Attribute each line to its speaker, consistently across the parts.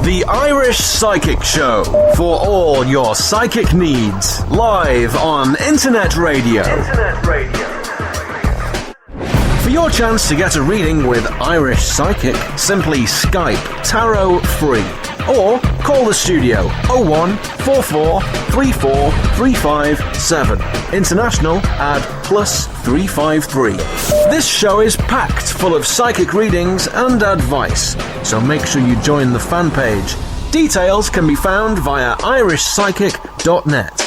Speaker 1: The Irish Psychic Show, for all your psychic needs, live on Internet Radio. For your chance to get a reading with Irish Psychic, simply Skype Tarot Free or call the studio 0144 34 357. International add +353. This show is packed full of psychic readings and advice, so make sure you join the fan page. Details can be found via irishpsychic.net.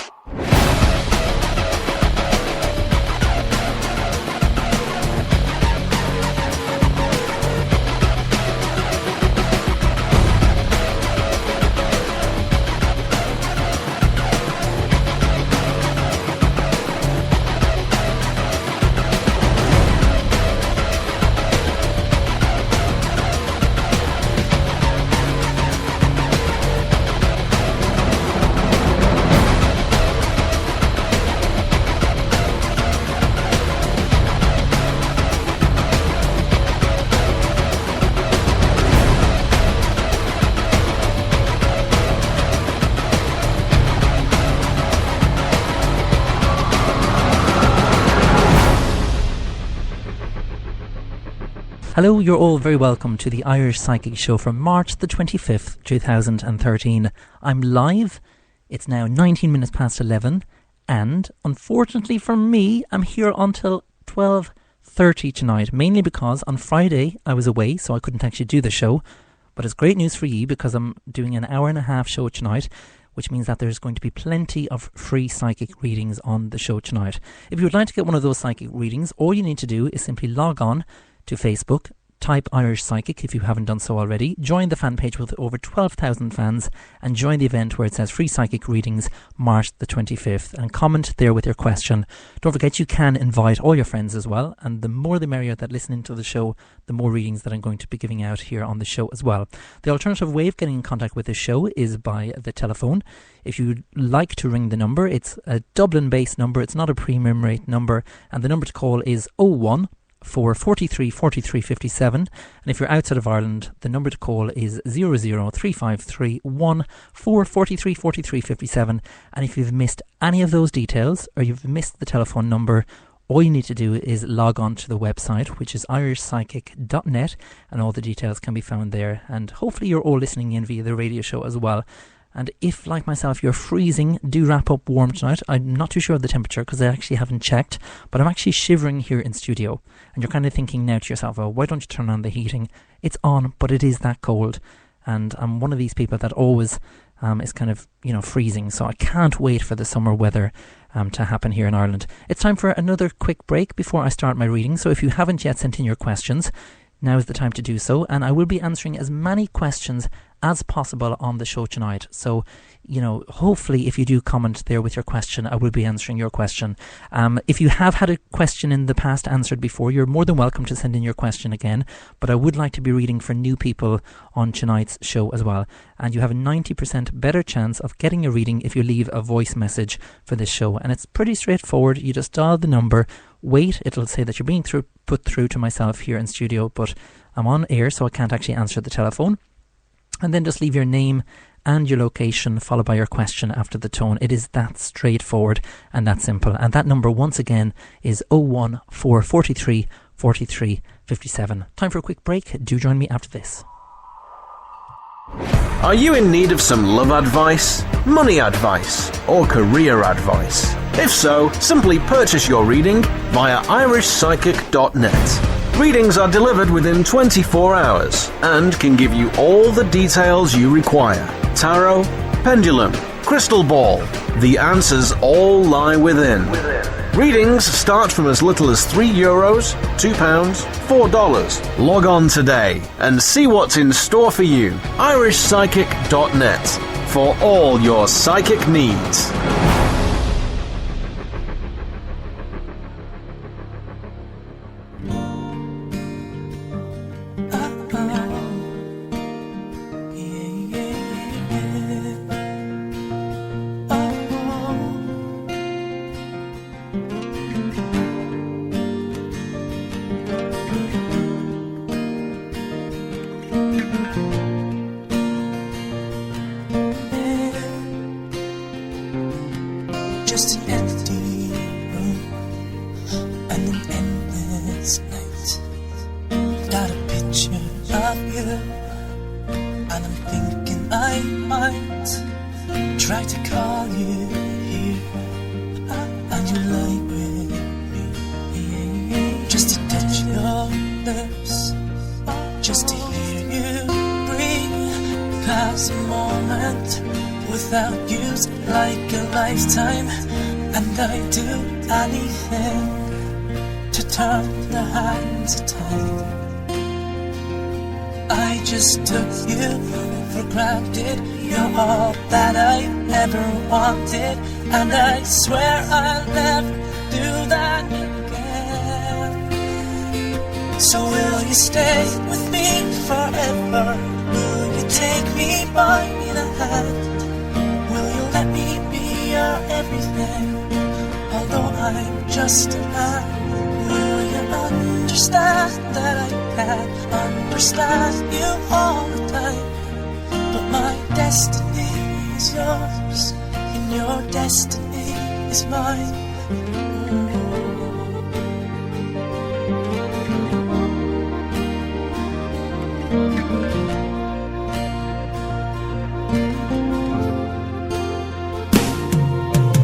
Speaker 2: Hello, you're all very welcome to the Irish Psychic Show from March the 25th, 2013. I'm live, it's now 19 minutes past 11, and unfortunately for me, I'm here until 12:30 tonight, mainly because on Friday I was away, so I couldn't actually do the show, but it's great news for you because I'm doing an hour and a half show tonight, which means that there's going to be plenty of free psychic readings on the show tonight. If you would like to get one of those psychic readings, all you need to do is simply log on to Facebook, type Irish Psychic if you haven't done so already, join the fan page with over 12,000 fans, and join the event where it says free psychic readings March the 25th, and comment there with your question. Don't forget you can invite all your friends as well, and the more the merrier that listen into the show, the more readings that I'm going to be giving out here on the show as well. The alternative way of getting in contact with the show is by the telephone. If you'd like to ring the number, it's a Dublin-based number, it's not a premium rate number, and the number to call is 01 for 43 43 57, and if you're outside of Ireland, the number to call is 00353 for 43 43 57. And if you've missed any of those details, or you've missed the telephone number, all you need to do is log on to the website, which is irishpsychic.net, and all the details can be found there. And hopefully you're all listening in via the radio show as well. And if, like myself, you're freezing, do wrap up warm tonight. I'm not too sure of the temperature because I actually haven't checked, but I'm actually shivering here in studio. And you're kind of thinking now to yourself, oh, why don't you turn on the heating? It's on, but it is that cold. And I'm one of these people that always is kind of, freezing. So I can't wait for the summer weather to happen here in Ireland. It's time for another quick break before I start my reading. So if you haven't yet sent in your questions, now is the time to do so. And I will be answering as many questions as possible on the show tonight. So, hopefully if you do comment there with your question, I will be answering your question. If you have had a question in the past answered before, you're more than welcome to send in your question again, but I would like to be reading for new people on tonight's show as well. And you have a 90% better chance of getting a reading if you leave a voice message for this show. And it's pretty straightforward. You just dial the number, wait, it'll say that you're being put through to myself here in studio, but I'm on air, so I can't actually answer the telephone. And then just leave your name and your location followed by your question after the tone. It is that straightforward and that simple. And that number once again is 01 for 43 43 57. Time for a quick break. Do join me after this.
Speaker 1: Are you in need of some love advice, money advice, or career advice? If so, simply purchase your reading via irishpsychic.net. Readings are delivered within 24 hours and can give you all the details you require. Tarot, pendulum, crystal ball. The answers all lie within. Readings start from as little as €3, £2, $4. Log on today and see what's in store for you. irishpsychic.net for all your psychic needs.
Speaker 3: blue, and I'm thinking I might try to call you here, and you lie with me, just to touch your lips, just to hear you breathe. 'Cause a moment without you's like a lifetime, and I'd do anything to turn the hands of time. I just took you for granted. You're all that I ever wanted, and I swear I'll never do that again. So will you stay with me forever? Will you take me by the hand? Will you let me be your everything? Although I'm just a man, will you understand that I can't understand you all the time? But my destiny is yours, and your destiny is mine.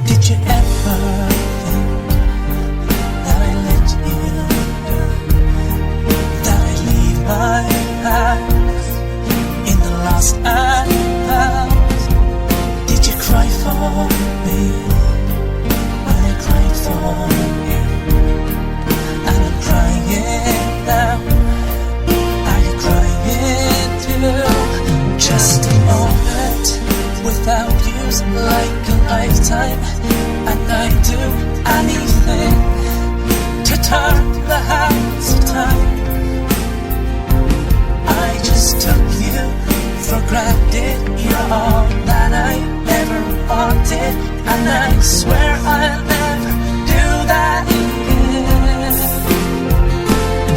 Speaker 3: Did you ever think that I let you down, that I leave my house in the lost and found? Did you cry for me when I cried for you? And I'm crying now. Are you crying too? Just a moment without you's like a lifetime, and I'd do anything to turn the hands of time. I just took you for granted. You're all that I ever wanted, and I swear I'll never do that again.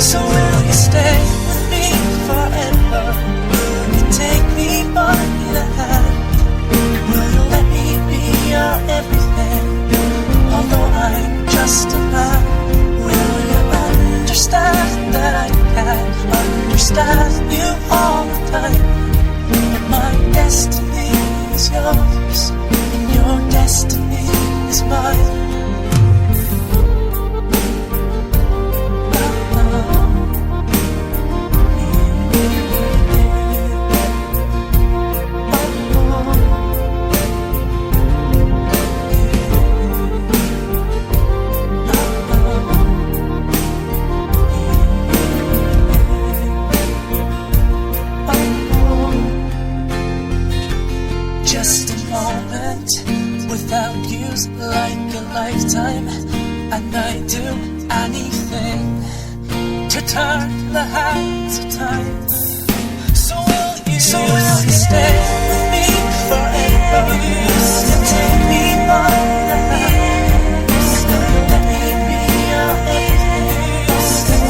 Speaker 3: So will you stay with me forever? Will you take me by the hand? Will you let me be your everything? Although I'm just a man, will you understand that I can't understand you all the time? But my destiny is yours, and your destiny is mine. Just a moment without you's like a lifetime, and I'd do anything to turn the hands of time. So will you stay with me forever? Will you take me by the hand? Will you let me be your everything?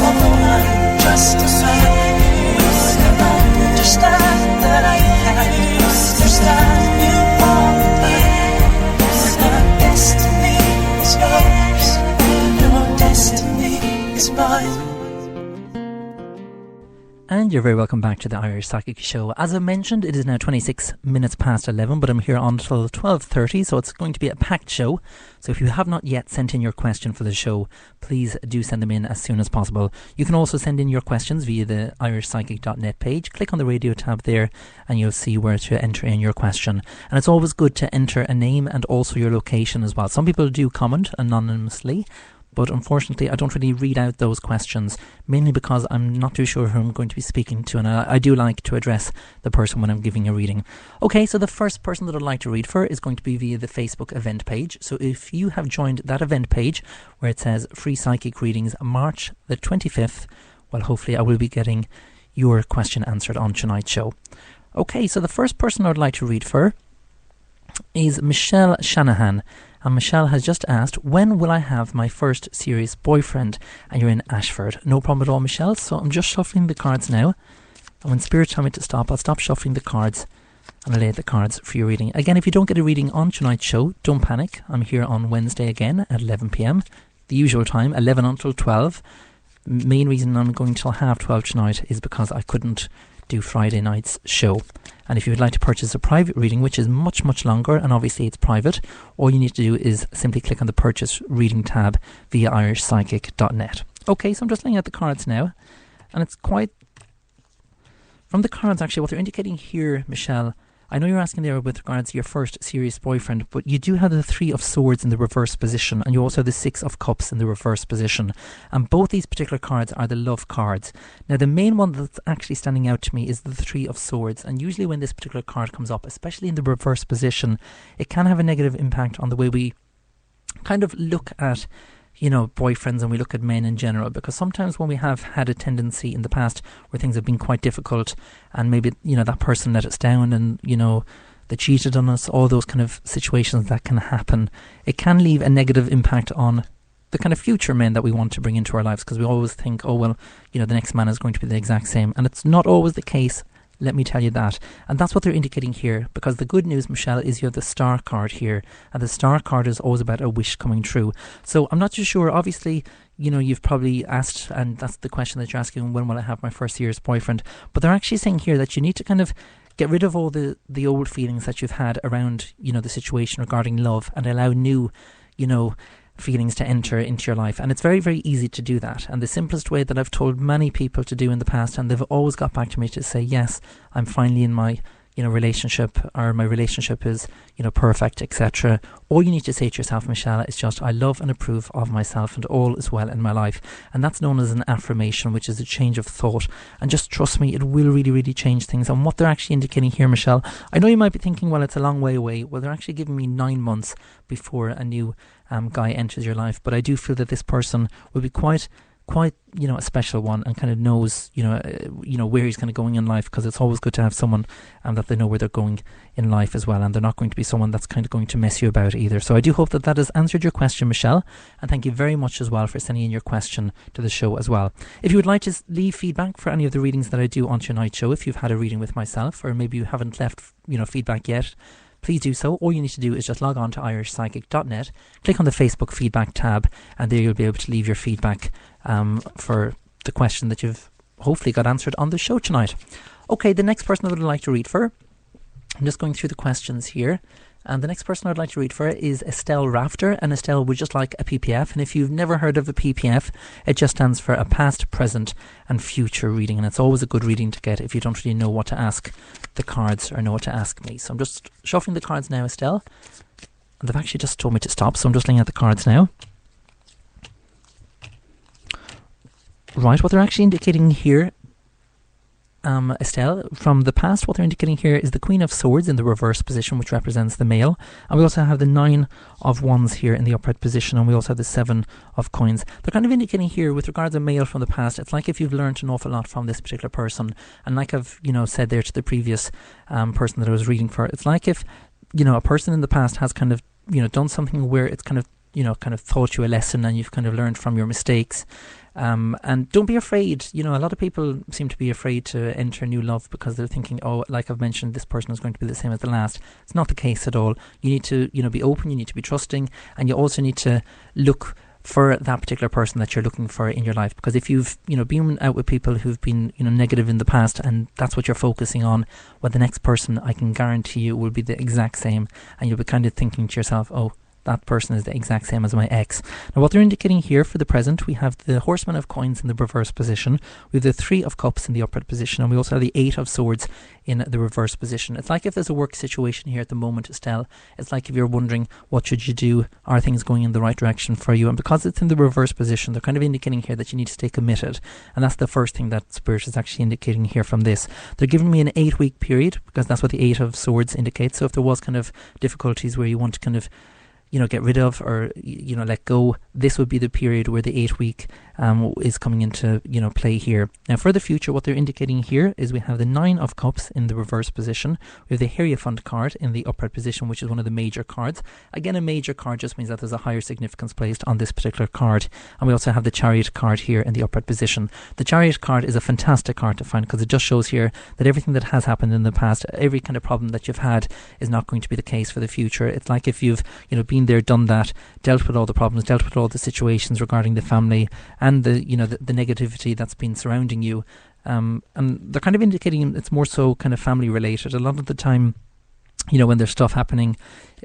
Speaker 3: Although I'm just a man, will you understand that I can't understand you all the time? My destiny is yours, and your destiny is mine.
Speaker 2: And you're very welcome back to the Irish Psychic Show. As I mentioned, it is now 26 minutes past 11, but I'm here until 12:30, so it's going to be a packed show. So if you have not yet sent in your question for the show, please do send them in as soon as possible. You can also send in your questions via the irishpsychic.net page. Click on the radio tab there, and you'll see where to enter in your question. And it's always good to enter a name and also your location as well. Some people do comment anonymously, but unfortunately I don't really read out those questions, mainly because I'm not too sure who I'm going to be speaking to, and I do like to address the person when I'm giving a reading. Okay, so the first person that I'd like to read for is going to be via the Facebook event page. So if you have joined that event page where it says Free Psychic Readings March the 25th, well, hopefully I will be getting your question answered on tonight's show. Okay, so the first person I'd like to read for is Michelle Shanahan. And Michelle has just asked, when will I have my first serious boyfriend? And you're in Ashford. No problem at all, Michelle. So I'm just shuffling the cards now. And when Spirit tell me to stop, I'll stop shuffling the cards and I'll lay the cards for your reading. Again, if you don't get a reading on tonight's show, don't panic. I'm here on Wednesday again at 11 p.m. The usual time, 11 until 12. Main reason I'm going till 12:30 tonight is because I couldn't do Friday night's show. And if you would like to purchase a private reading, which is much, much longer, and obviously it's private, all you need to do is simply click on the Purchase Reading tab via irishpsychic.net. Okay, so I'm just looking at the cards now, and it's quite... From the cards, actually, what they're indicating here, Michelle, I know you're asking there with regards to your first serious boyfriend, but you do have the 3 of Swords in the reverse position, and you also have the 6 of Cups in the reverse position. And both these particular cards are the love cards. Now, the main one that's actually standing out to me is the 3 of Swords, and usually when this particular card comes up, especially in the reverse position, it can have a negative impact on the way we kind of look at boyfriends, and we look at men in general, because sometimes when we have had a tendency in the past where things have been quite difficult, and maybe that person let us down, and they cheated on us, all those kind of situations that can happen, it can leave a negative impact on the kind of future men that we want to bring into our lives, because we always think, the next man is going to be the exact same, and it's not always the case. Let me tell you that. And that's what they're indicating here, because the good news, Michelle, is you have the Star card here, and the Star card is always about a wish coming true. So I'm not too sure, obviously, you've probably asked, and that's the question that you're asking, when will I have my first serious boyfriend? But they're actually saying here that you need to kind of get rid of all the old feelings that you've had around, the situation regarding love, and allow new, feelings to enter into your life. And it's very, very easy to do that. And the simplest way that I've told many people to do in the past, and they've always got back to me to say, yes, I'm finally in my relationship, or my relationship is perfect, etc. All you need to say to yourself, Michelle, is just, I love and approve of myself, and all is well in my life. And that's known as an affirmation, which is a change of thought. And just trust me, it will really, really change things. And what they're actually indicating here, Michelle, I know you might be thinking, well, it's a long way away. Well, they're actually giving me 9 months before a new guy enters your life. But I do feel that this person will be quite a special one, and kind of knows where he's kind of going in life, because it's always good to have someone that they know where they're going in life as well, and they're not going to be someone that's kind of going to mess you about either. So I do hope that has answered your question, Michelle, and thank you very much as well for sending in your question to the show as well. If you would like to leave feedback for any of the readings that I do on tonight's show, if you've had a reading with myself, or maybe you haven't left feedback yet, please do so. All you need to do is just log on to irishpsychic.net, click on the Facebook feedback tab, and there you'll be able to leave your feedback for the question that you've hopefully got answered on the show tonight. Okay, the next person I would like to read for, I'm just going through the questions here, and the next person I'd like to read for is Estelle Rafter, and Estelle would just like a PPF, and if you've never heard of a PPF, it just stands for a past, present and future reading, and it's always a good reading to get if you don't really know what to ask the cards or know what to ask me. So I'm just shuffling the cards now, Estelle, and they've actually just told me to stop, so I'm just looking at the cards now. Right, what they're actually indicating here, Estelle, from the past, what they're indicating here is the Queen of Swords in the reverse position, which represents the male, and we also have the 9 of Wands here in the upright position, and we also have the 7 of Coins. They're kind of indicating here, with regards to male from the past, it's like if you've learned an awful lot from this particular person, and like I've said there to the previous person that I was reading for, it's like if a person in the past has kind of done something where it's kind of taught you a lesson, and you've kind of learned from your mistakes. And don't be afraid. A lot of people seem to be afraid to enter new love because they're thinking, oh, like I've mentioned, this person is going to be the same as the last. It's not the case at all. You need to, be open. You need to be trusting, and you also need to look for that particular person that you're looking for in your life. Because if you've, been out with people who've been, negative in the past, and that's what you're focusing on, well, the next person, I can guarantee you, will be the exact same, and you'll be kind of thinking to yourself, oh, that person is the exact same as my ex. Now, what they're indicating here for the present, we have the Horseman of Coins in the reverse position, we have the 3 of Cups in the upright position, and we also have the 8 of Swords in the reverse position. It's like if there's a work situation here at the moment, Estelle, it's like if you're wondering, what should you do? Are things going in the right direction for you? And because it's in the reverse position, they're kind of indicating here that you need to stay committed. And that's the first thing that Spirit is actually indicating here from this. They're giving me an 8-week period, because that's what the 8 of Swords indicates. So if there was kind of difficulties where you want to kind of get rid of, or, let go, this would be the period where the 8-week is coming into, play here. Now, for the future, what they're indicating here is we have the 9 of Cups in the reverse position. We have the Hierophant card in the upright position, which is one of the major cards. Again, a major card just means that there's a higher significance placed on this particular card. And we also have the Chariot card here in the upright position. The Chariot card is a fantastic card to find, because it just shows here that everything that has happened in the past, every kind of problem that you've had, is not going to be the case for the future. It's like if you've, been there, done that, dealt with all the problems, dealt with all the situations regarding the family and the negativity that's been surrounding you, And they're kind of indicating it's more so kind of family related. A lot of the time, you know, when there's stuff happening,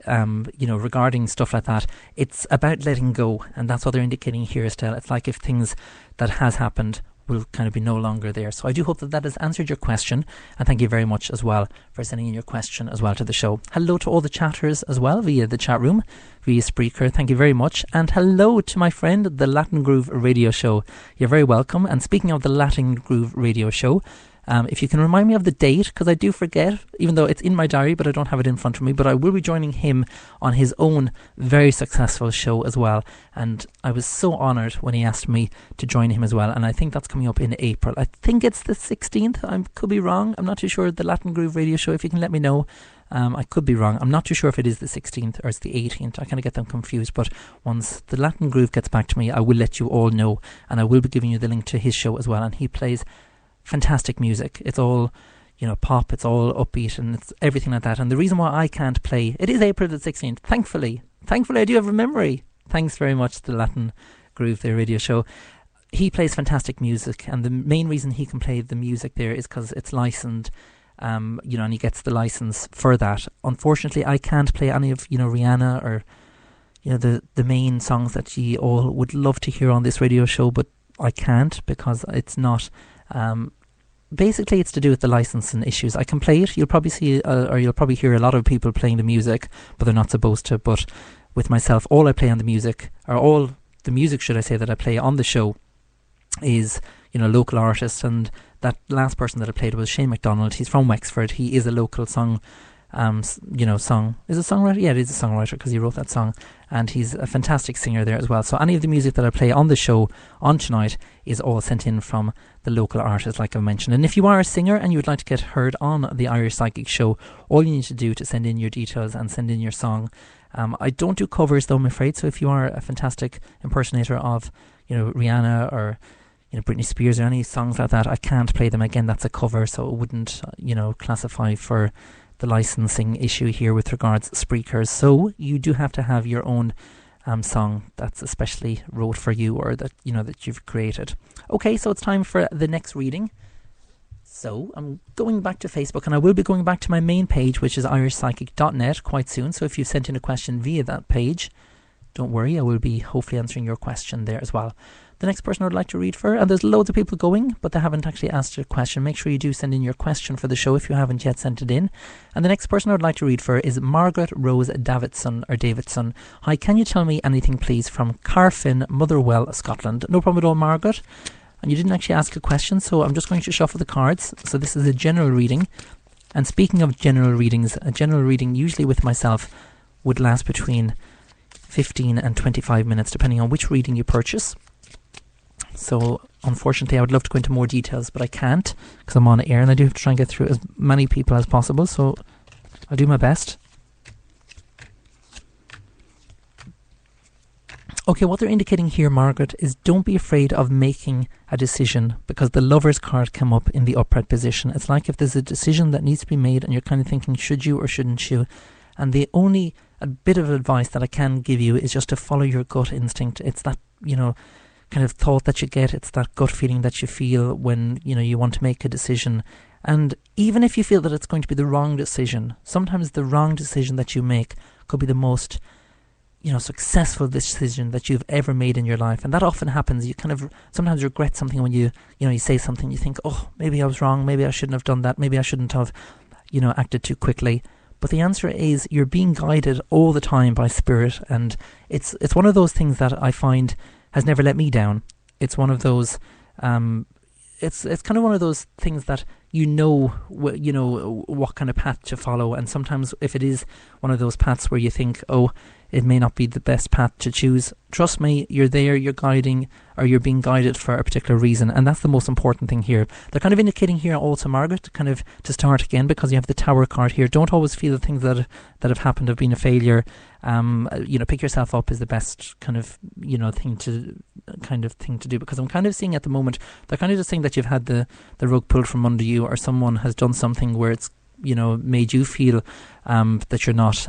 Speaker 2: you know, regarding stuff like that, it's about letting go. And that's what they're indicating here, Estelle. It's like if things that has happened will kind of be no longer there. So I do hope that that has answered your question, and thank you very much as well for sending in your question as well to the show. Hello to all the chatters as well via the chat room, via Spreaker. Thank you very much. And hello to my friend, the Latin Groove Radio Show. You're very welcome. And speaking of the Latin Groove Radio Show, if you can remind me of the date, because I do forget, even though it's in my diary, but I don't have it in front of me, but I will be joining him on his own very successful show as well. And I was so honoured when he asked me to join him as well. And I think that's coming up in April. I think it's the 16th. I could be wrong. I'm not too sure. The Latin Groove Radio Show, if you can let me know. I could be wrong. I'm not too sure if it is the 16th or it's the 18th. I kind of get them confused. But once the Latin Groove gets back to me, I will let you all know. And I will be giving you the link to his show as well. And he plays fantastic music. It's all, you know, pop, it's all upbeat, and it's everything like that. And the reason why I can't play, it is April the 16th, thankfully I do have a memory. Thanks very much to the Latin Groove, their radio show. He plays fantastic music, and the main reason he can play the music there is because it's licensed, you know, and he gets the license for that. Unfortunately, I can't play any of, you know, Rihanna or, you know, the main songs that you all would love to hear on this radio show, but I can't because it's not, basically it's to do with the licensing issues. I can play it, you'll probably see, or you'll probably hear a lot of people playing the music, but they're not supposed to. But with myself, all I play on the music, or all the music, should I say, that I play on the show is, you know, local artists. And that last person that I played was Shane MacDonald. He's from Wexford. He is a local is a songwriter? Yeah, it is a songwriter because he wrote that song, and he's a fantastic singer there as well. So any of the music that I play on the show on tonight is all sent in from the local artists, like I mentioned. And if you are a singer and you would like to get heard on the Irish Psychic Show, all you need to do to send in your details and send in your song. I don't do covers though, I'm afraid. So if you are a fantastic impersonator of, you know, Rihanna or, you know, Britney Spears or any songs like that, I can't play them. Again, that's a cover, so it wouldn't, you know, classify for the licensing issue here with regards Spreakers. So you do have to have your own song that's especially wrote for you, or that, you know, that you've created. Okay, so it's time for the next reading. So I'm going back to Facebook, and I will be going back to my main page, which is irishpsychic.net, quite soon. So if you've sent in a question via that page, don't worry, I will be hopefully answering your question there as well. The next person I would like to read for, and there's loads of people going, but they haven't actually asked a question. Make sure you do send in your question for the show if you haven't yet sent it in. And the next person I would like to read for is Margaret Rose Davidson. Hi, can you tell me anything, please, from Carfin, Motherwell, Scotland? No problem at all, Margaret. And you didn't actually ask a question, so I'm just going to shuffle the cards. So this is a general reading. And speaking of general readings, a general reading usually with myself would last between 15 and 25 minutes, depending on which reading you purchase. So unfortunately I would love to go into more details, but I can't because I'm on air and I do have to try and get through as many people as possible, so I'll do my best. Okay, what they're indicating here, Margaret, is don't be afraid of making a decision, because the Lover's card came up in the upright position. It's like if there's a decision that needs to be made and you're kind of thinking, should you or shouldn't you? And the only a bit of advice that I can give you is just to follow your gut instinct. It's that, you know, kind of thought that you get. It's that gut feeling that you feel when, you know, you want to make a decision. And even if you feel that it's going to be the wrong decision, sometimes the wrong decision that you make could be the most, you know, successful decision that you've ever made in your life. And that often happens. You kind of sometimes regret something when you say something, you think, oh, maybe I was wrong, maybe I shouldn't have done that, maybe I shouldn't have, you know, acted too quickly. But the answer is you're being guided all the time by spirit, and it's one of those things that I find has never let me down. It's one of those it's kind of one of those things that you know what kind of path to follow, and sometimes if it is one of those paths where you think, oh, it may not be the best path to choose, trust me, you're there, you're guiding, or you're being guided for a particular reason, and that's the most important thing here. They're kind of indicating here also, Margaret, kind of to start again, because you have the Tower card here. Don't always feel the things that have happened have been a failure. Pick yourself up is the best kind of thing to do, because I'm kind of seeing at the moment they're kind of just saying that you've had the rug pulled from under you, or someone has done something where it's made you feel that you're not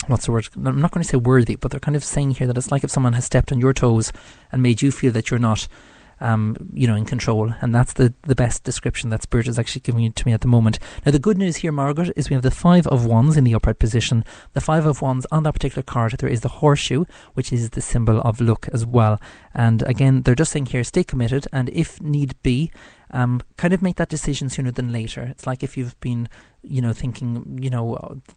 Speaker 2: what's the word? I'm not going to say worthy, but they're kind of saying here that it's like if someone has stepped on your toes and made you feel that you're not in control. And that's the best description that Spirit is actually giving it to me at the moment. Now, the good news here, Margaret, is we have the 5 of Wands in the upright position. The 5 of Wands on that particular card, there is the horseshoe, which is the symbol of luck as well. And again, they're just saying here, stay committed, and if need be, kind of make that decision sooner than later. It's like if you've been, thinking,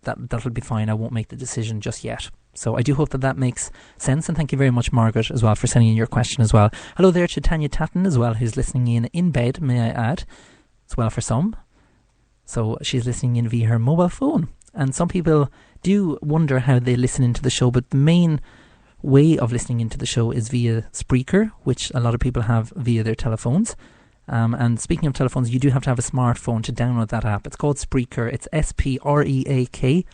Speaker 2: that'll be fine, I won't make the decision just yet. So I do hope that makes sense, and thank you very much, Margaret, as well, for sending in your question as well. Hello there to Tanya Tatton as well, who's listening in bed, may I add, as well for some. So she's listening in via her mobile phone. And some people do wonder how they listen into the show, but the main way of listening into the show is via Spreaker, which a lot of people have via their telephones. And speaking of telephones, you do have to have a smartphone to download that app. It's called Spreaker. It's Spreaker.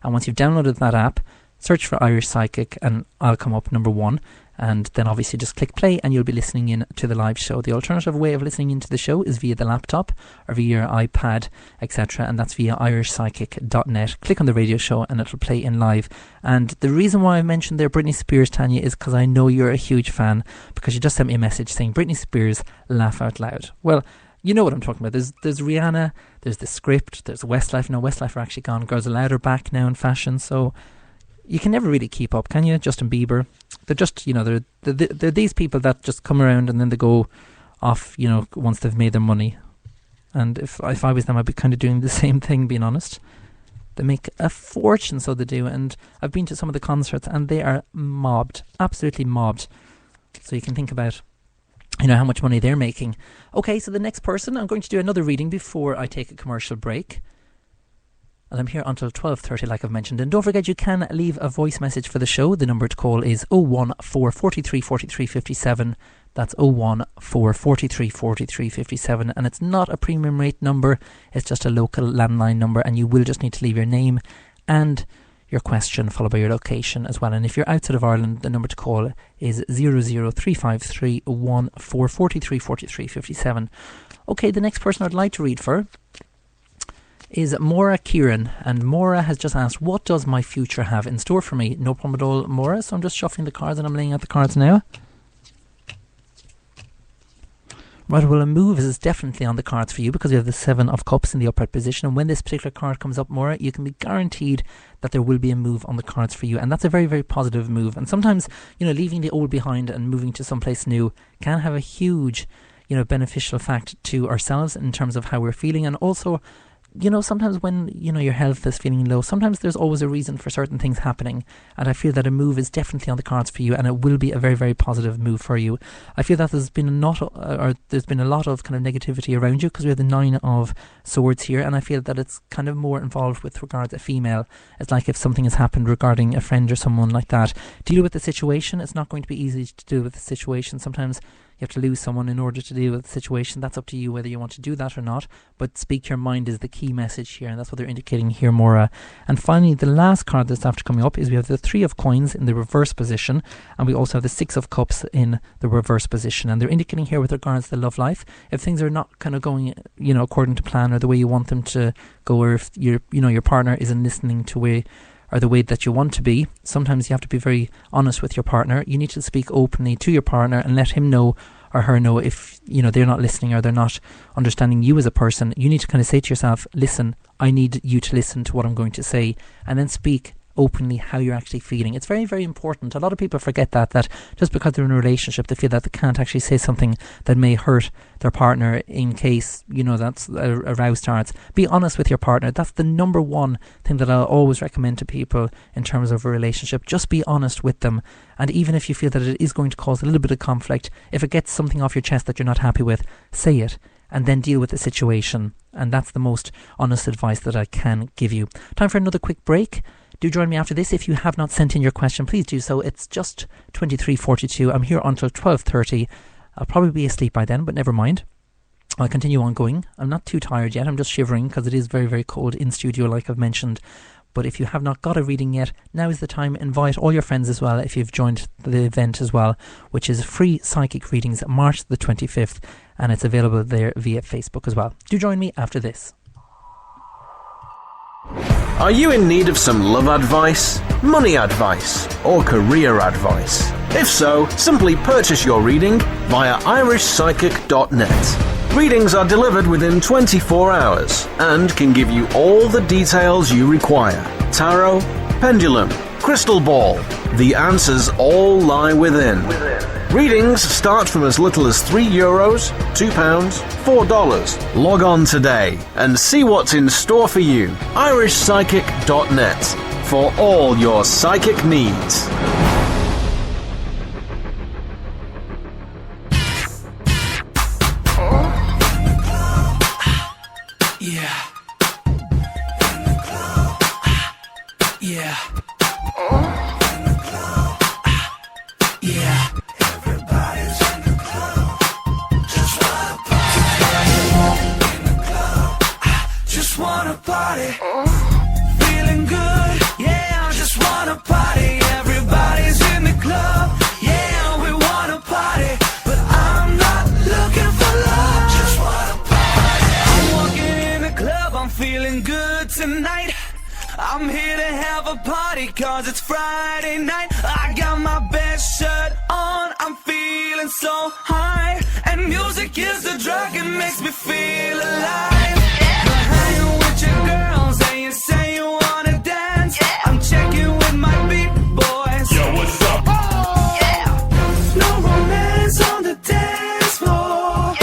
Speaker 2: And once you've downloaded that app, search for Irish Psychic and I'll come up number 1. And then obviously just click play and you'll be listening in to the live show. The alternative way of listening into the show is via the laptop or via your iPad, etc. And that's via irishpsychic.net. Click on the radio show and it'll play in live. And the reason why I mentioned there Britney Spears, Tanya, is because I know you're a huge fan, because you just sent me a message saying Britney Spears, laugh out loud. Well, you know what I'm talking about. There's Rihanna, there's The Script, there's Westlife. No, Westlife are actually gone. Girls Aloud are back now in fashion. So you can never really keep up, can you? Justin Bieber. They're just, they're these people that just come around and then they go off, once they've made their money. And if I was them, I'd be kind of doing the same thing, being honest. They make a fortune, so they do. And I've been to some of the concerts and they are mobbed, absolutely mobbed. So you can think about, how much money they're making. Okay, so the next person, I'm going to do another reading before I take a commercial break. And I'm here until 12:30, like I've mentioned. And don't forget, you can leave a voice message for the show. The number to call is 01443 43 57. That's 01443 43 57. And it's not a premium rate number. It's just a local landline number. And you will just need to leave your name and your question, followed by your location as well. And if you're outside of Ireland, the number to call is 00353 1443 43 57. Okay, the next person I'd like to read for is Maura Kieran, and Maura has just asked, what does my future have in store for me? No problem at all, Maura, so I'm just shuffling the cards and I'm laying out the cards now. Right, well, a move is definitely on the cards for you because you have the 7 of Cups in the upright position, and when this particular card comes up, Maura, you can be guaranteed that there will be a move on the cards for you, and that's a very, very positive move. And sometimes, leaving the old behind and moving to someplace new can have a huge, beneficial fact to ourselves in terms of how we're feeling, and also sometimes when, your health is feeling low, sometimes there's always a reason for certain things happening. And I feel that a move is definitely on the cards for you, and it will be a very, very positive move for you. I feel that there's been a lot of kind of negativity around you because we have the 9 of Swords here, and I feel that it's kind of more involved with regards to a female. It's like if something has happened regarding a friend or someone like that. Deal with the situation. It's not going to be easy to deal with the situation. Sometimes you have to lose someone in order to deal with the situation. That's up to you whether you want to do that or not. But speak your mind is the key message here, and that's what they're indicating here, Maura. And finally, the last card that's after coming up is we have the 3 of Coins in the reverse position, and we also have the 6 of Cups in the reverse position. And they're indicating here with regards to love life, if things are not kind of going, according to plan or the way you want them to go, or if your partner isn't listening to the way that you want to be, sometimes you have to be very honest with your partner. You need to speak openly to your partner and let him know or her know if they're not listening or they're not understanding you as a person. You need to kind of say to yourself, listen, I need you to listen to what I'm going to say, and then speak openly how you're actually feeling. It's very, very important. A lot of people forget that just because they're in a relationship, they feel that they can't actually say something that may hurt their partner in case, that's a row starts. Be honest with your partner. That's the number one thing that I'll always recommend to people in terms of a relationship. Just be honest with them. And even if you feel that it is going to cause a little bit of conflict, if it gets something off your chest that you're not happy with, say it and then deal with the situation. And that's the most honest advice that I can give you. Time for another quick break. Do join me after this. If you have not sent in your question, please do so. It's just 23:42. I'm here until 12:30. I'll probably be asleep by then, but never mind. I'll continue on going. I'm not too tired yet. I'm just shivering because it is very, very cold in studio, like I've mentioned. But if you have not got a reading yet, now is the time. Invite all your friends as well if you've joined the event as well, which is free psychic readings March the 25th, and it's available there via Facebook as well. Do join me after this.
Speaker 1: Are you in need of some love advice, money advice, or career advice? If so, simply purchase your reading via irishpsychic.net. Readings are delivered within 24 hours and can give you all the details you require. Tarot, pendulum, crystal ball. The answers all lie within. Readings start from as little as €3, £2, $4. Log on today and see what's in store for you. irishpsychic.net for all your psychic needs.
Speaker 3: Yeah. Yeah. Yeah. Everybody's in the club. Just wanna party. In the club. Just wanna party. Feeling good. Yeah, I just wanna party. Everybody's in the club. Yeah, we wanna party. But I'm not looking for love. Just wanna party. I'm walking in the club. I'm feeling good tonight. I'm here to have a party 'cause it's Friday night. I got my best shirt on, I'm feeling so high. And music is the drug, it makes me feel alive. You're hanging with your girls and you say you wanna dance. I'm checking with my beat boys. Yo, what's up? No romance on the dance floor.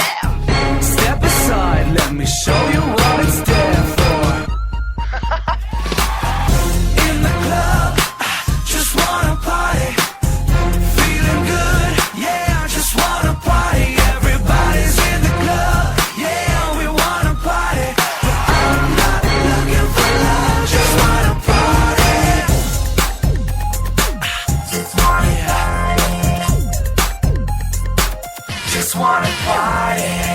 Speaker 3: Step aside, let me show you what it's there for.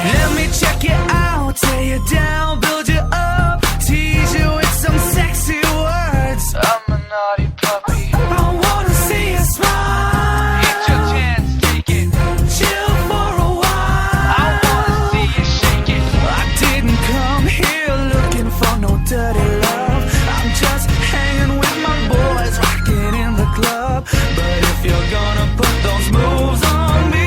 Speaker 3: Let me check you out, tear you down, build you up, tease you with some sexy words. I'm a naughty puppy. I wanna see you smile. Get your chance, take it. Chill for a while. I wanna see you shake it. I didn't come here looking for no dirty love. I'm just hanging with my boys, rocking in the club. But if you're gonna put those moves on me,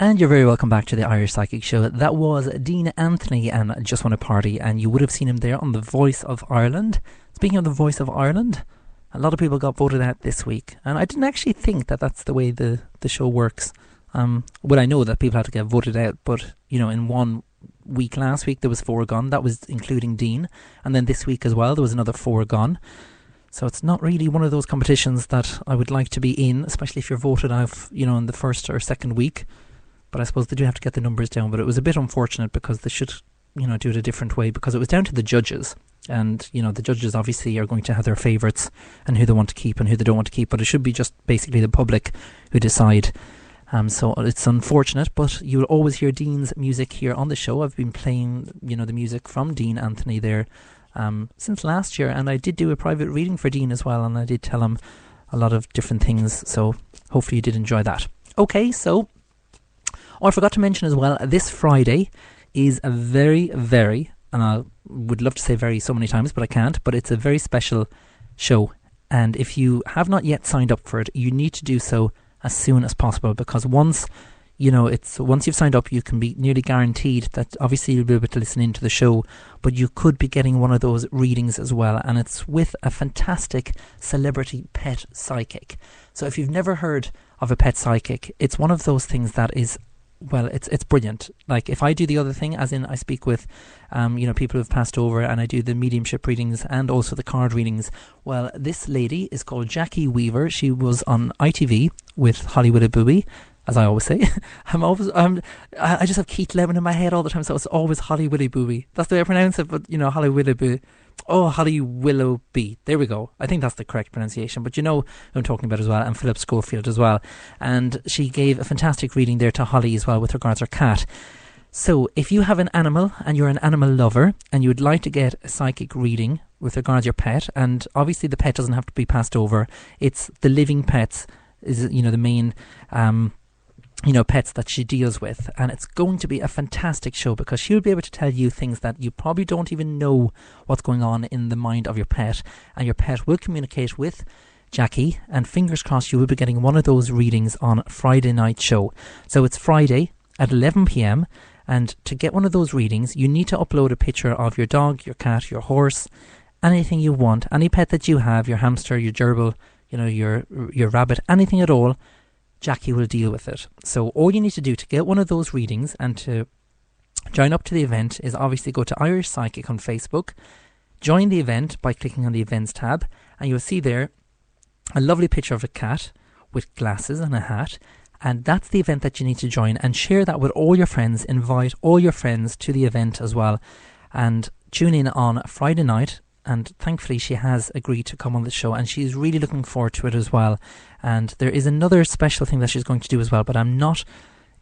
Speaker 2: And you're very welcome back to the Irish Psychic Show. That was Dean Anthony and Just Want to Party, and you would have seen him there on The Voice of Ireland. Speaking of The Voice of Ireland, a lot of people got voted out this week, and I didn't actually think that that's the way the show works. Well, I know that people had to get voted out, but, you know, in 1 week last week there was 4 gone. That was including Dean. And then this week as well there was another 4 gone. So it's not really one of those competitions that I would like to be in, especially if you're voted out, you know, in the first or second week. But I suppose they do have to get the numbers down. But it was a bit unfortunate because they should, you know, do it a different way, because it was down to the judges. And, you know, the judges obviously are going to have their favourites and who they want to keep and who they don't want to keep. But it should be just basically the public who decide. So it's unfortunate, but you will always hear Dean's music here on the show. I've been playing, you know, the music from Dean Anthony there since last year, and I did do a private reading for Dean as well, and I did tell him a lot of different things, so hopefully you did enjoy that. Okay, so I forgot to mention as well, this Friday is a very, very, and I would love to say very so many times, but I can't, but it's a very special show, and if you have not yet signed up for it, you need to do so as soon as possible, because once you've signed up, you can be nearly guaranteed that obviously you'll be able to listen into the show, but you could be getting one of those readings as well, and it's with a fantastic celebrity pet psychic. So if you've never heard of a pet psychic, it's one of those things that is, well, it's brilliant. Like, if I do the other thing, as in I speak with people who've passed over, and I do the mediumship readings and also the card readings, well, this lady is called Jackie Weaver. She was on ITV with Holly Willoughby, as I always say. I just have Keith Lemon in my head all the time, so it's always Holly Willoughby. That's the way I pronounce it, but Holly Willoughby. Oh, Holly Willoughby. There we go. I think that's the correct pronunciation, but you know who I'm talking about as well, and Philip Schofield as well. And she gave a fantastic reading there to Holly as well with regards to her cat. So if you have an animal and you're an animal lover and you would like to get a psychic reading with regards to your pet, and obviously the pet doesn't have to be passed over, it's the living pets is the main pets that she deals with, and it's going to be a fantastic show because she'll be able to tell you things that you probably don't even know what's going on in the mind of your pet, and your pet will communicate with Jackie, and fingers crossed you will be getting one of those readings on Friday night show. So it's Friday at 11 p.m, and to get one of those readings you need to upload a picture of your dog, your cat, your horse, anything you want, any pet that you have, your hamster, your gerbil, your rabbit, anything at all. Jackie will deal with it. So all you need to do to get one of those readings and to join up to the event is obviously go to Irish Psychic on Facebook, join the event by clicking on the events tab, and you'll see there a lovely picture of a cat with glasses and a hat, and that's the event that you need to join, and share that with all your friends. Invite all your friends to the event as well, and tune in on Friday night. And thankfully she has agreed to come on the show, and she's really looking forward to it as well. And there is another special thing that she's going to do as well, but I'm not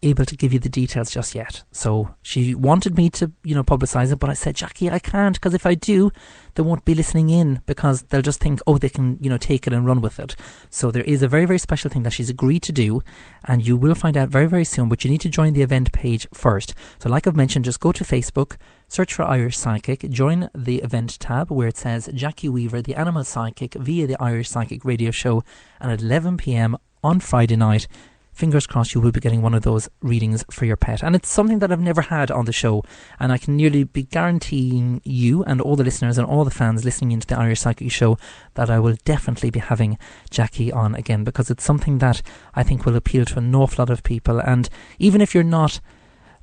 Speaker 2: able to give you the details just yet. So she wanted me to publicise it, but I said, Jackie, I can't, because if I do, they won't be listening in, because they'll just think, oh, they can take it and run with it. So there is a very, very special thing that she's agreed to do, and you will find out very, very soon, but you need to join the event page first. So like I've mentioned, just go to Facebook, search for Irish Psychic, join the event tab where it says Jackie Weaver, the Animal Psychic, via the Irish Psychic radio show, and at 11 p.m. on Friday night, fingers crossed you will be getting one of those readings for your pet. And it's something that I've never had on the show, and I can nearly be guaranteeing you and all the listeners and all the fans listening into the Irish Psychic show that I will definitely be having Jackie on again, because it's something that I think will appeal to an awful lot of people. And even if you're not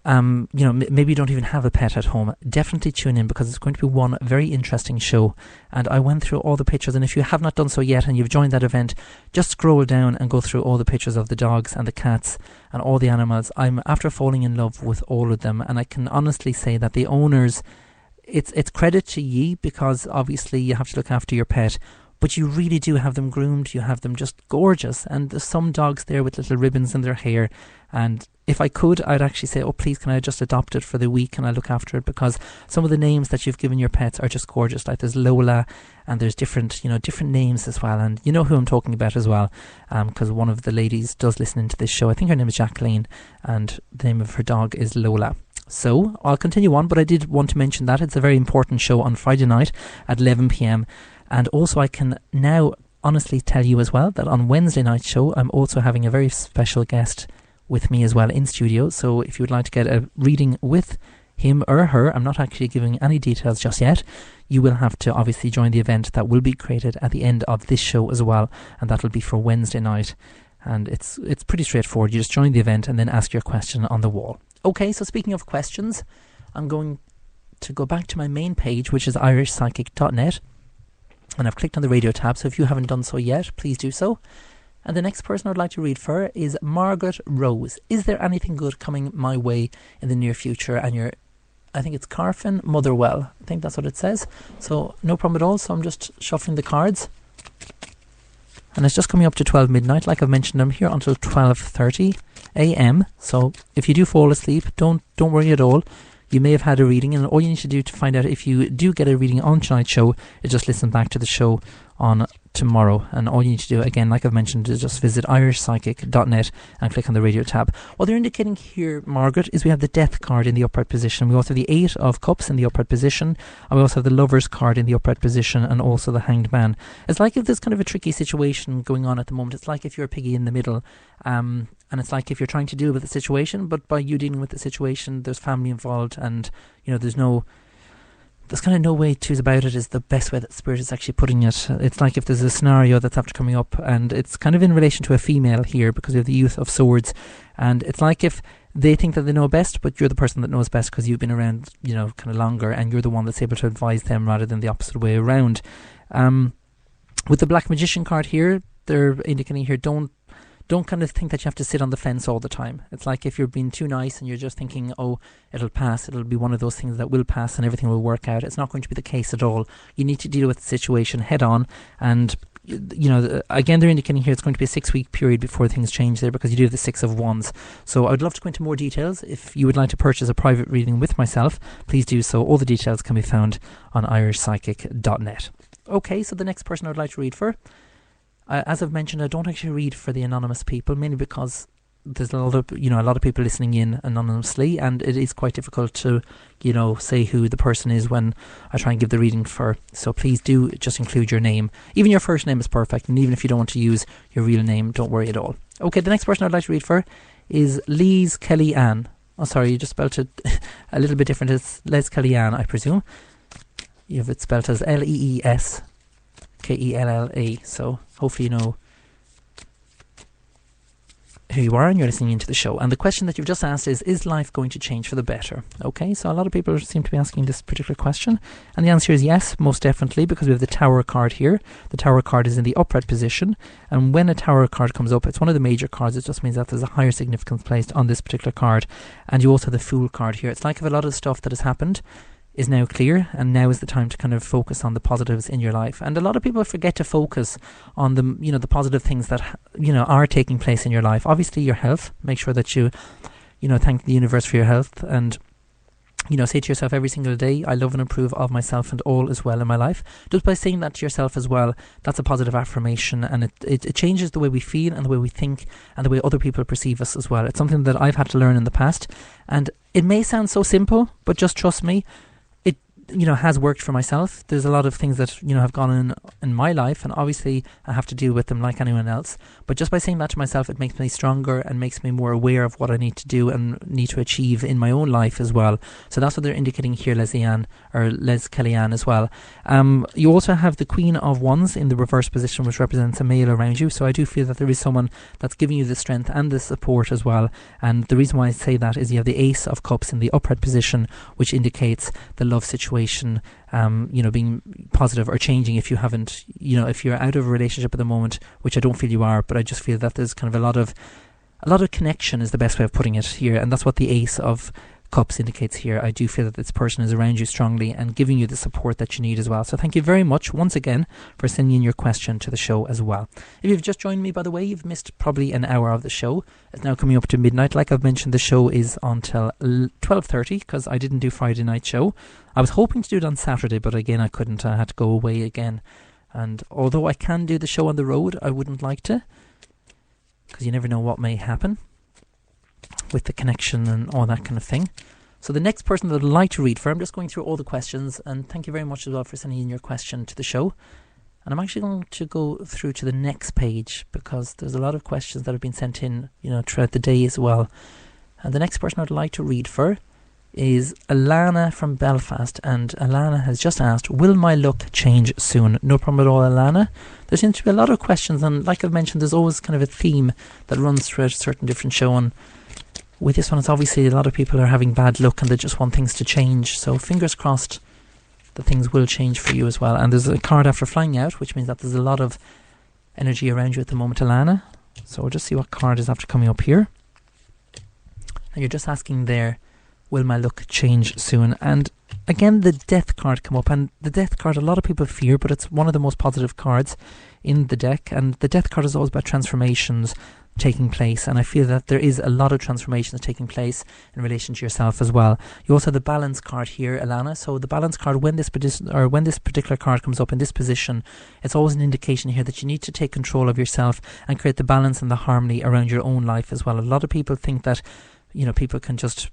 Speaker 2: maybe you don't even have a pet at home, definitely tune in, because it's going to be one very interesting show. And I went through all the pictures, and if you have not done so yet and you've joined that event, just scroll down and go through all the pictures of the dogs and the cats and all the animals. I'm after falling in love with all of them, and I can honestly say that the owners, it's credit to ye, because obviously you have to look after your pet, but you really do have them groomed, you have them just gorgeous. And there's some dogs there with little ribbons in their hair, and if I could, I'd actually say, oh please, can I just adopt it for the week and I look after it, because some of the names that you've given your pets are just gorgeous. Like there's Lola, and there's different names as well, and you know who I'm talking about as well, because one of the ladies does listen into this show. I think her name is Jacqueline, and the name of her dog is Lola. So I'll continue on, but I did want to mention that it's a very important show on Friday night at 11 p.m. And also I can now honestly tell you as well that on Wednesday night show I'm also having a very special guest with me as well in studio. So if you would like to get a reading with him or her, I'm not actually giving any details just yet, you will have to obviously join the event that will be created at the end of this show as well, and that will be for Wednesday night. And it's pretty straightforward. You just join the event and then ask your question on the wall. Okay, so speaking of questions, I'm going to go back to my main page, which is irishpsychic.net, and I've clicked on the radio tab, so if you haven't done so yet, please do so. And the next person I'd like to read for is Margaret Rose. Is there anything good coming my way in the near future? And I think it's Carfin Motherwell. I think that's what it says. So no problem at all. So I'm just shuffling the cards. And it's just coming up to 12 midnight. Like I've mentioned, I'm here until 12:30 a.m. So if you do fall asleep, don't worry at all. you may have had a reading, and all you need to do to find out if you do get a reading on tonight's show is just listen back to the show on tomorrow. And all you need to do, again, like I've mentioned, is just visit irishpsychic.net and click on the radio tab. What they're indicating here, Margaret, is we have the Death card in the upright position. We also have the 8 of Cups in the upright position, and we also have the Lovers card in the upright position, and also the Hanged Man. It's like if there's kind of a tricky situation going on at the moment. It's like if you're a piggy in the middle, and it's like if you're trying to deal with the situation, but by you dealing with the situation, there's family involved, and there's kind of no way to about it is the best way that Spirit is actually putting it. It's like if there's a scenario that's after coming up, and it's kind of in relation to a female here, because we have the Youth of Swords, and it's like if they think that they know best, but you're the person that knows best because you've been around, kind of longer, and you're the one that's able to advise them rather than the opposite way around. With the Black Magician card here, they're indicating here, don't kind of think that you have to sit on the fence all the time. It's like if you're being too nice and you're just thinking, oh, it'll pass, it'll be one of those things that will pass and everything will work out. It's not going to be the case at all. You need to deal with the situation head on, and again, they're indicating here it's going to be a 6-week period before things change there, because you do have the 6 of Wands. So I would love to go into more details. If you would like to purchase a private reading with myself, please do so. All the details can be found on irishpsychic.net. Okay, so the next person I would like to read for, as I've mentioned, I don't actually read for the anonymous people, mainly because there's a lot of people listening in anonymously, and it is quite difficult to, say who the person is when I try and give the reading for. So please do just include your name. Even your first name is perfect, and even if you don't want to use your real name, don't worry at all. Okay, the next person I'd like to read for is Lise Kelly Ann. Oh, sorry, you just spelled it a little bit different. It's Les Kelly Ann, I presume. You have it spelled as Leeskella, so hopefully you know who you are and you're listening into the show. And the question that you've just asked is life going to change for the better? Okay, so a lot of people seem to be asking this particular question, and the answer is yes, most definitely, because we have the Tower card here. The Tower card is in the upright position, and when a Tower card comes up, it's one of the major cards. It just means that there's a higher significance placed on this particular card. And you also have the Fool card here. It's like if a lot of stuff that has happened is now clear, and now is the time to kind of focus on the positives in your life. And a lot of people forget to focus on the positive things that are taking place in your life. Obviously your health, make sure that you thank the universe for your health, and say to yourself every single day, I love and approve of myself and all is well in my life. Just by saying that to yourself as well, that's a positive affirmation, and it changes the way we feel and the way we think and the way other people perceive us as well. It's something that I've had to learn in the past, and it may sound so simple, but just trust me, has worked for myself. There's a lot of things that have gone in my life, and obviously I have to deal with them like anyone else, but just by saying that to myself, it makes me stronger and makes me more aware of what I need to do and need to achieve in my own life as well. So that's what they're indicating here, Les Kellyanne as well. You also have the Queen of Wands in the reverse position, which represents a male around you. So I do feel that there is someone that's giving you the strength and the support as well. And the reason why I say that is you have the Ace of Cups in the upright position, which indicates the love situation, being positive or changing if you haven't, if you're out of a relationship at the moment, which I don't feel you are, but I just feel that there's kind of a lot of connection is the best way of putting it here, and that's what the Ace of Cups indicates here. I do feel that this person is around you strongly and giving you the support that you need as well. So thank you very much once again for sending in your question to the show as well. If you've just joined me, by the way, you've missed probably an hour of the show. It's now coming up to midnight. Like I've mentioned, the show is until 12:30 because I didn't do Friday night show. I was hoping to do it on Saturday, but again I couldn't. I had to go away again, and although I can do the show on the road, I wouldn't like to, because you never know what may happen with the connection and all that kind of thing. So the next person that I'd like to read for, I'm just going through all the questions, and thank you very much as well for sending in your question to the show. And I'm actually going to go through to the next page because there's a lot of questions that have been sent in, throughout the day as well. And the next person I'd like to read for is Alana from Belfast, and Alana has just asked, will my luck change soon? No problem at all, Alana. There seems to be a lot of questions, and like I've mentioned, there's always kind of a theme that runs throughout a certain different show, and with this one it's obviously a lot of people are having bad luck and they just want things to change, so fingers crossed that things will change for you as well. And there's a card after flying out, which means that there's a lot of energy around you at the moment, Alana. So we'll just see what card is after coming up here. And you're just asking there, will my luck change soon? And again, the Death card come up, and the Death card a lot of people fear, but it's one of the most positive cards in the deck. And the Death card is always about transformations, taking place, and I feel that there is a lot of transformations taking place in relation to yourself as well. You also have the balance card here, Alana. So the balance card, when this particular card comes up in this position, it's always an indication here that you need to take control of yourself and create the balance and the harmony around your own life as well. A lot of people think that, you know, people can just,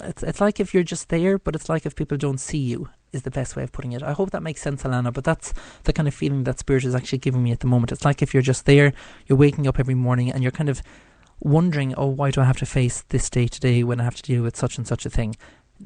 Speaker 2: it's like if you're just there, but it's like if people don't see you, is the best way of putting it. I hope that makes sense, Alana, but that's the kind of feeling that Spirit is actually giving me at the moment. It's like if you're just there, you're waking up every morning and you're kind of wondering, oh, why do I have to face this day today when I have to deal with such and such a thing?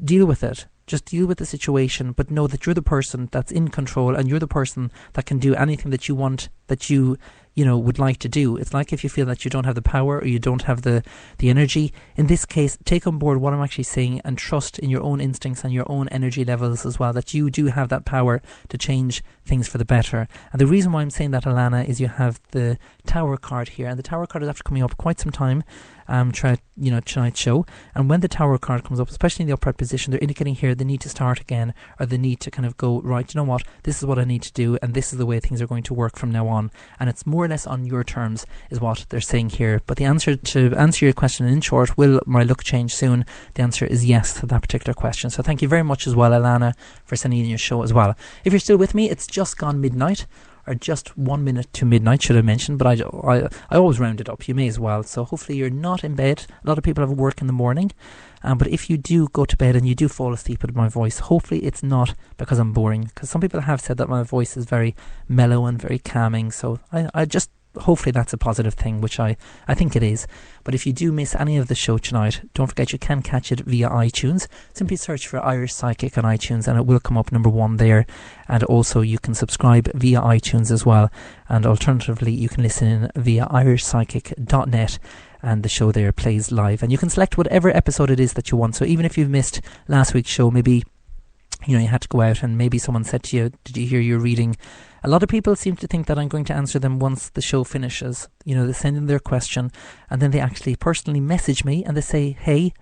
Speaker 2: Deal with it. Just deal with the situation, but know that you're the person that's in control and you're the person that can do anything that you want, that you would like to do. It's like if you feel that you don't have the power or you don't have the energy. In this case, take on board what I'm actually saying and trust in your own instincts and your own energy levels as well, that you do have that power to change things for the better. And the reason why I'm saying that, Alana, is you have the Tower card here, and the Tower card is after coming up quite some time throughout tonight's show. And when the Tower card comes up, especially in the upright position, they're indicating here the need to start again, or the need to kind of go, right, you know what, this is what I need to do, and this is the way things are going to work from now on. And it's more or less on your terms is what they're saying here. But the answer to answer your question in short, will my luck change soon? The answer is yes to that particular question. So thank you very much as well, Alana, for sending in your show as well. If you're still with me, it's just gone midnight, or just 1 minute to midnight, should I mention, but I always round it up. You may as well. So hopefully you're not in bed. A lot of people have work in the morning, but if you do go to bed and you do fall asleep with my voice, hopefully it's not because I'm boring, because some people have said that my voice is very mellow and very calming. So I just hopefully that's a positive thing, which I think it is. But if you do miss any of the show tonight, don't forget you can catch it via iTunes. Simply search for Irish Psychic on iTunes and it will come up number 1 there. And also you can subscribe via iTunes as well. And alternatively you can listen in via irishpsychic.net, and the show there plays live. And you can select whatever episode it is that you want. So even if you've missed last week's show, maybe you had to go out and maybe someone said to you, did you hear your reading? A lot of people seem to think that I'm going to answer them once the show finishes. They send in their question and then they actually personally message me and they say, hey,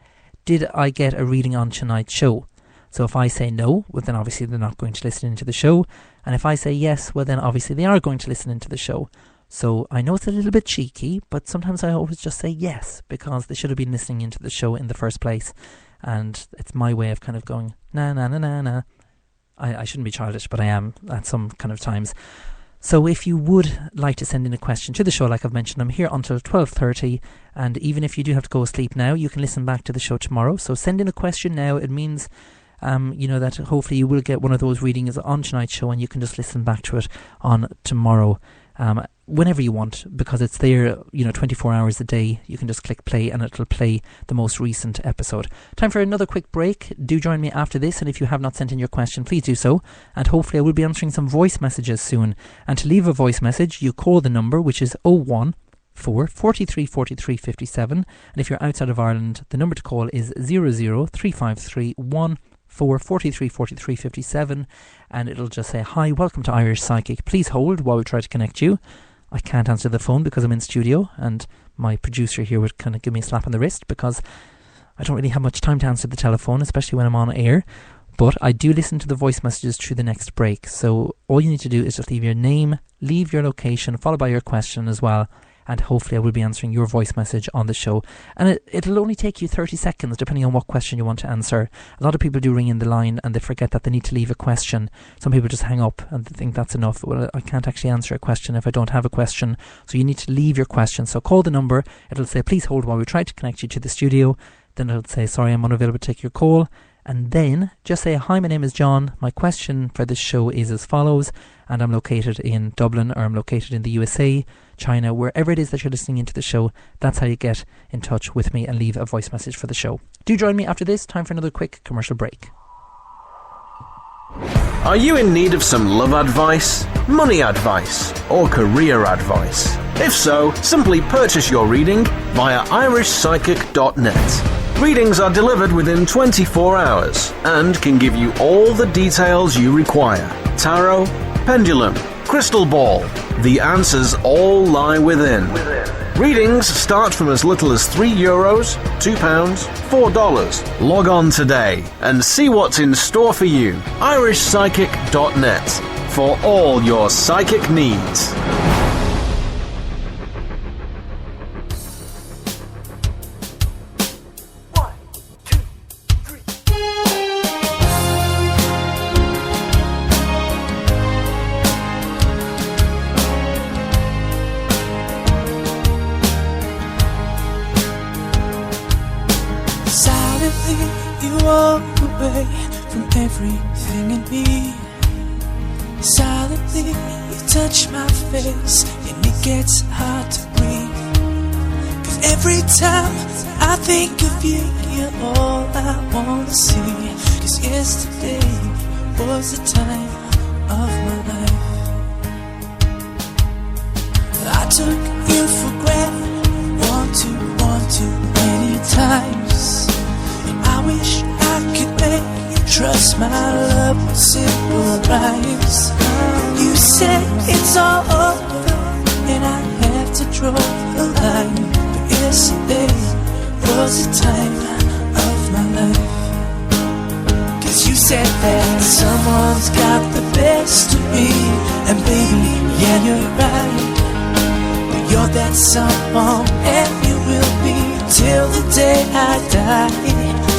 Speaker 2: did I get a reading on tonight's show? So if I say no, well then obviously they're not going to listen into the show. And if I say yes, well then obviously they are going to listen into the show. So I know it's a little bit cheeky, but sometimes I always just say yes, because they should have been listening into the show in the first place. And it's my way of kind of going, nah. I shouldn't be childish, but I am at some kind of times. So if you would like to send in a question to the show, like I've mentioned, I'm here until 12:30, and even if you do have to go asleep now, you can listen back to the show tomorrow. So send in a question now. It means that hopefully you will get one of those readings on tonight's show, and you can just listen back to it on tomorrow. Whenever you want, because it's there 24 hours a day. You can just click play and it'll play the most recent episode. Time for another quick break. Do join me after this, and if you have not sent in your question, please do so, and hopefully I will be answering some voice messages soon. And to leave a voice message, you call the number, which is 014 43 43 57, and if you're outside of Ireland, the number to call is 00353 43 43 57, and it'll just say, hi, welcome to Irish Psychic, please hold while we try to connect you. I can't answer the phone because I'm in studio, and my producer here would kind of give me a slap on the wrist because I don't really have much time to answer the telephone, especially when I'm on air. But I do listen to the voice messages through the next break, so all you need to do is just leave your name, leave your location, followed by your question as well, and hopefully I will be answering your voice message on the show. And it'll only take you 30 seconds depending on what question you want to answer. A lot of people do ring in the line and they forget that they need to leave a question. Some people just hang up and they think that's enough. Well, I can't actually answer a question if I don't have a question, so you need to leave your question. So call the number, it'll say please hold while we try to connect you to the studio. Then it'll say sorry, I'm unavailable to take your call. And then just say, hi, my name is John. My question for this show is as follows, and I'm located in Dublin, or I'm located in the USA, China, wherever it is that you're listening into the show. That's how you get in touch with me and leave a voice message for the show. Do join me after this. Time for another quick commercial break.
Speaker 1: Are you in need of some love advice, money advice, or career advice? If so, simply purchase your reading via irishpsychic.net. Readings are delivered within 24 hours and can give you all the details you require. Tarot, pendulum, crystal ball. The answers all lie within. Readings start from as little as €3, £2, $4. Log on today and see what's in store for you. irishpsychic.net for all your psychic needs.
Speaker 3: away from everything in me. Silently you touch my face and it gets hard to breathe. 'Cause every time I think of you, you're all I wanna see. 'Cause yesterday was the time of my life. I took you for granted one too many times, and I wish I could make you trust my love with simple rhymes. You said it's all over and I have to draw a line, but yesterday was the time of my life. 'Cause you said that someone's got the best of me, and baby, yeah, you're right. You're that someone, and you will be till the day I die.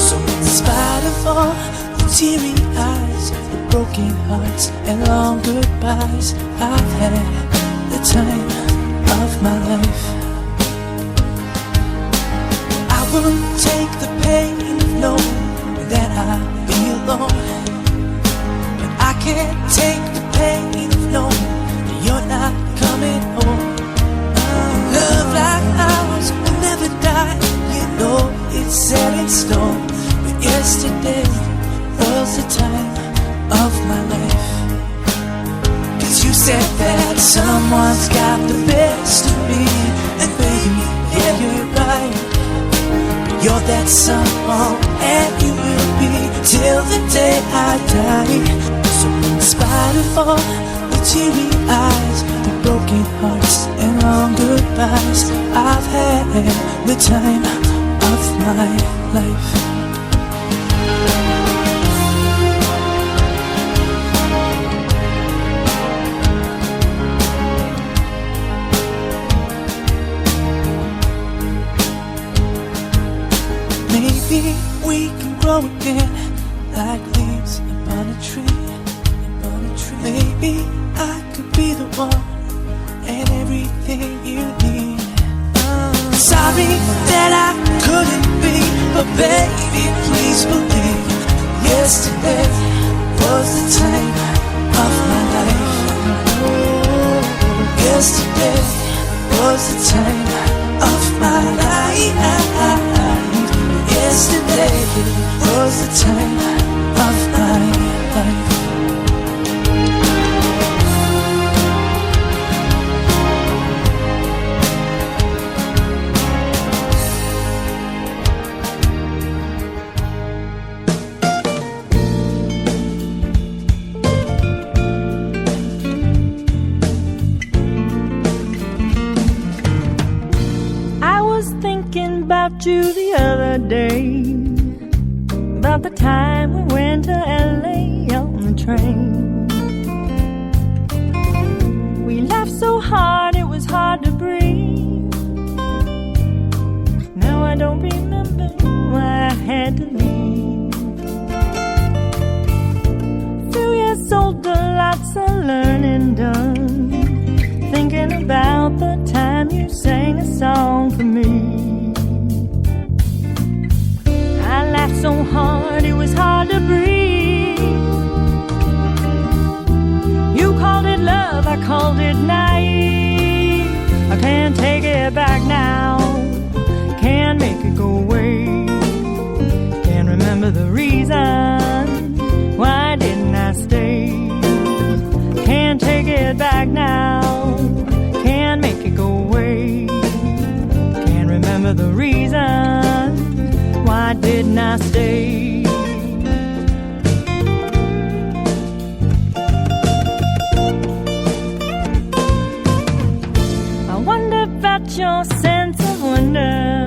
Speaker 3: So in spite of all the teary eyes, the broken hearts and long goodbyes, I've had the time of my life. I will take the pain of knowing that I'll be alone, but I can't take the pain of knowing that you're not coming home. Love like ours will never die, you know it's set in stone. But yesterday was the time of my life. 'Cause you said that someone's got the best of me, and baby, yeah, you're right. You're that someone, and you will be till the day I die. So in spite of all the teary eyes, the broken hearts and long goodbyes, I've had the time of my life. Maybe we can grow again like leaves upon a tree. Maybe I could be the one and everything you need. Sorry that I couldn't be, but baby, please believe yesterday was the time of my life. Yesterday was the time of my life. Yesterday was the time of my life.
Speaker 4: About you the other day, about the time we went to LA on the train. We laughed so hard it was hard to breathe. Now I don't remember why I had to leave. Few years older, lots of learning done, thinking about the time you sang a song for me. I laughed so hard it was hard to breathe. You called it love, I called it naive. I can't take it back now, can't make it go away. Can't remember the reason, why didn't I stay? Can't take it back now, can't make it go away. Can't remember the reason, why didn't I stay? I wonder about your sense of wonder.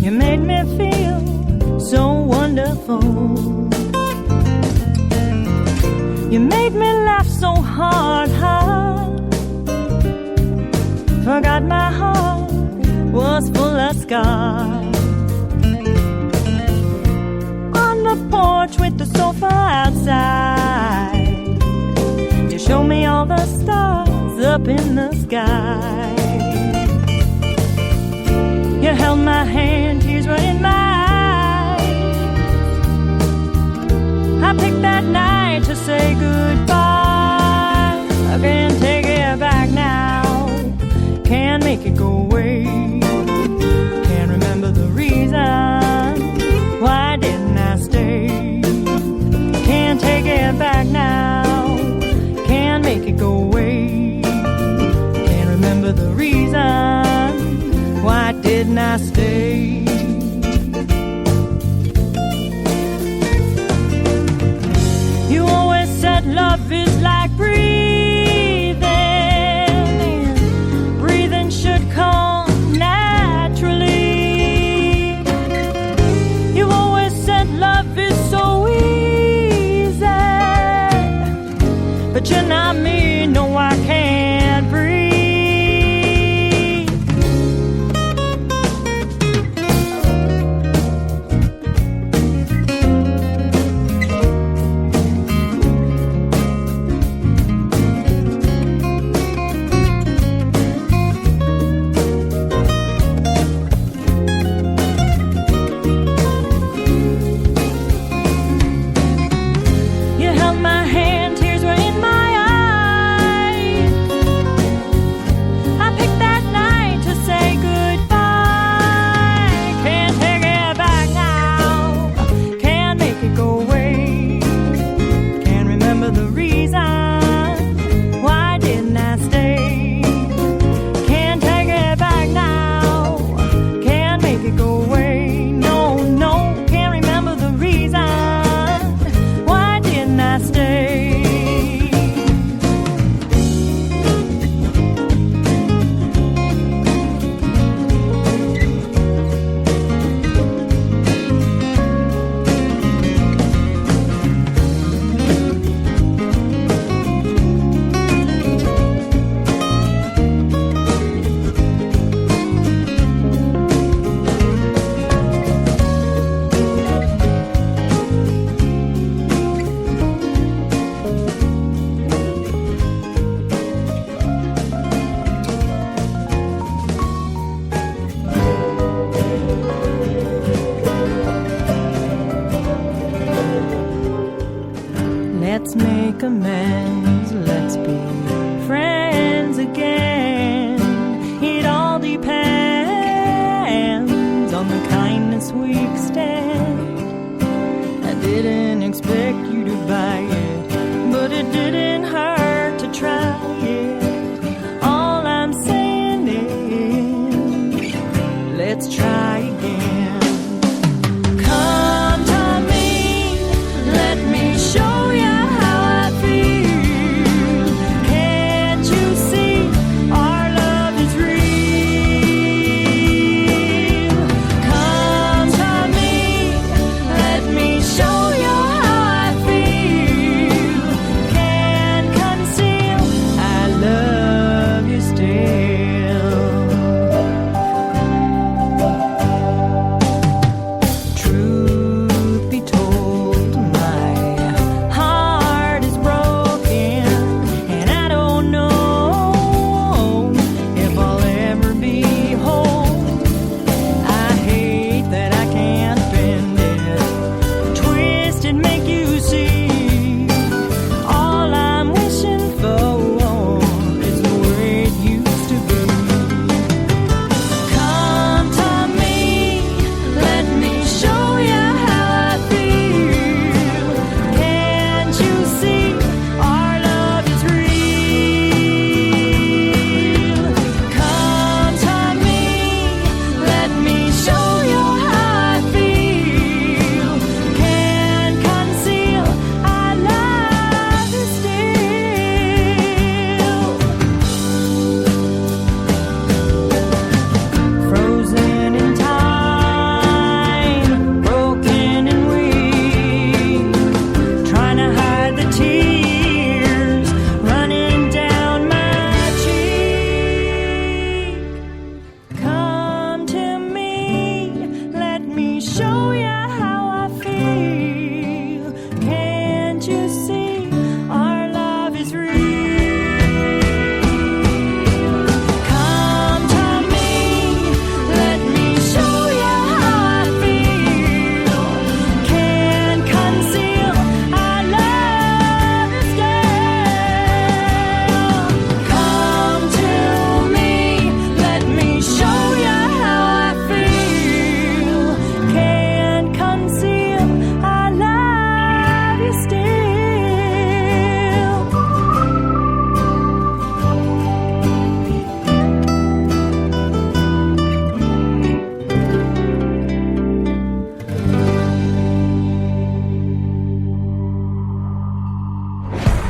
Speaker 4: You made me feel so wonderful. You made me laugh so hard. Forgot my heart was full of scars. On the porch with the sofa outside, you showed me all the stars up in the sky. You held my hand, tears were in my eyes. picked that night to say goodbye. I can't take it back now. Can't make it go away. Can't remember the reason. Why didn't I stay? Can't take it back now. Can't make it go away. Can't remember the reason. Why didn't I stay? You always said love is like breathing. Breathing should come naturally. You always said love is so easy. But you're not me, no, I can't breathe. You held my hand, tears were in my eyes. I picked that night to say goodbye. Can't take it back now. Can't make it go away. Can't remember the reason. Why didn't I stay? Can't take it back now. Can't make it go away. No, no, can't remember the reason. Why didn't I stay? Let's make amends, let's be friends again. It all depends on the kindness we extend. I didn't expect you to buy it, but it didn't hurt to try it. All I'm saying is, let's try again. Come to me, let me show you how I feel.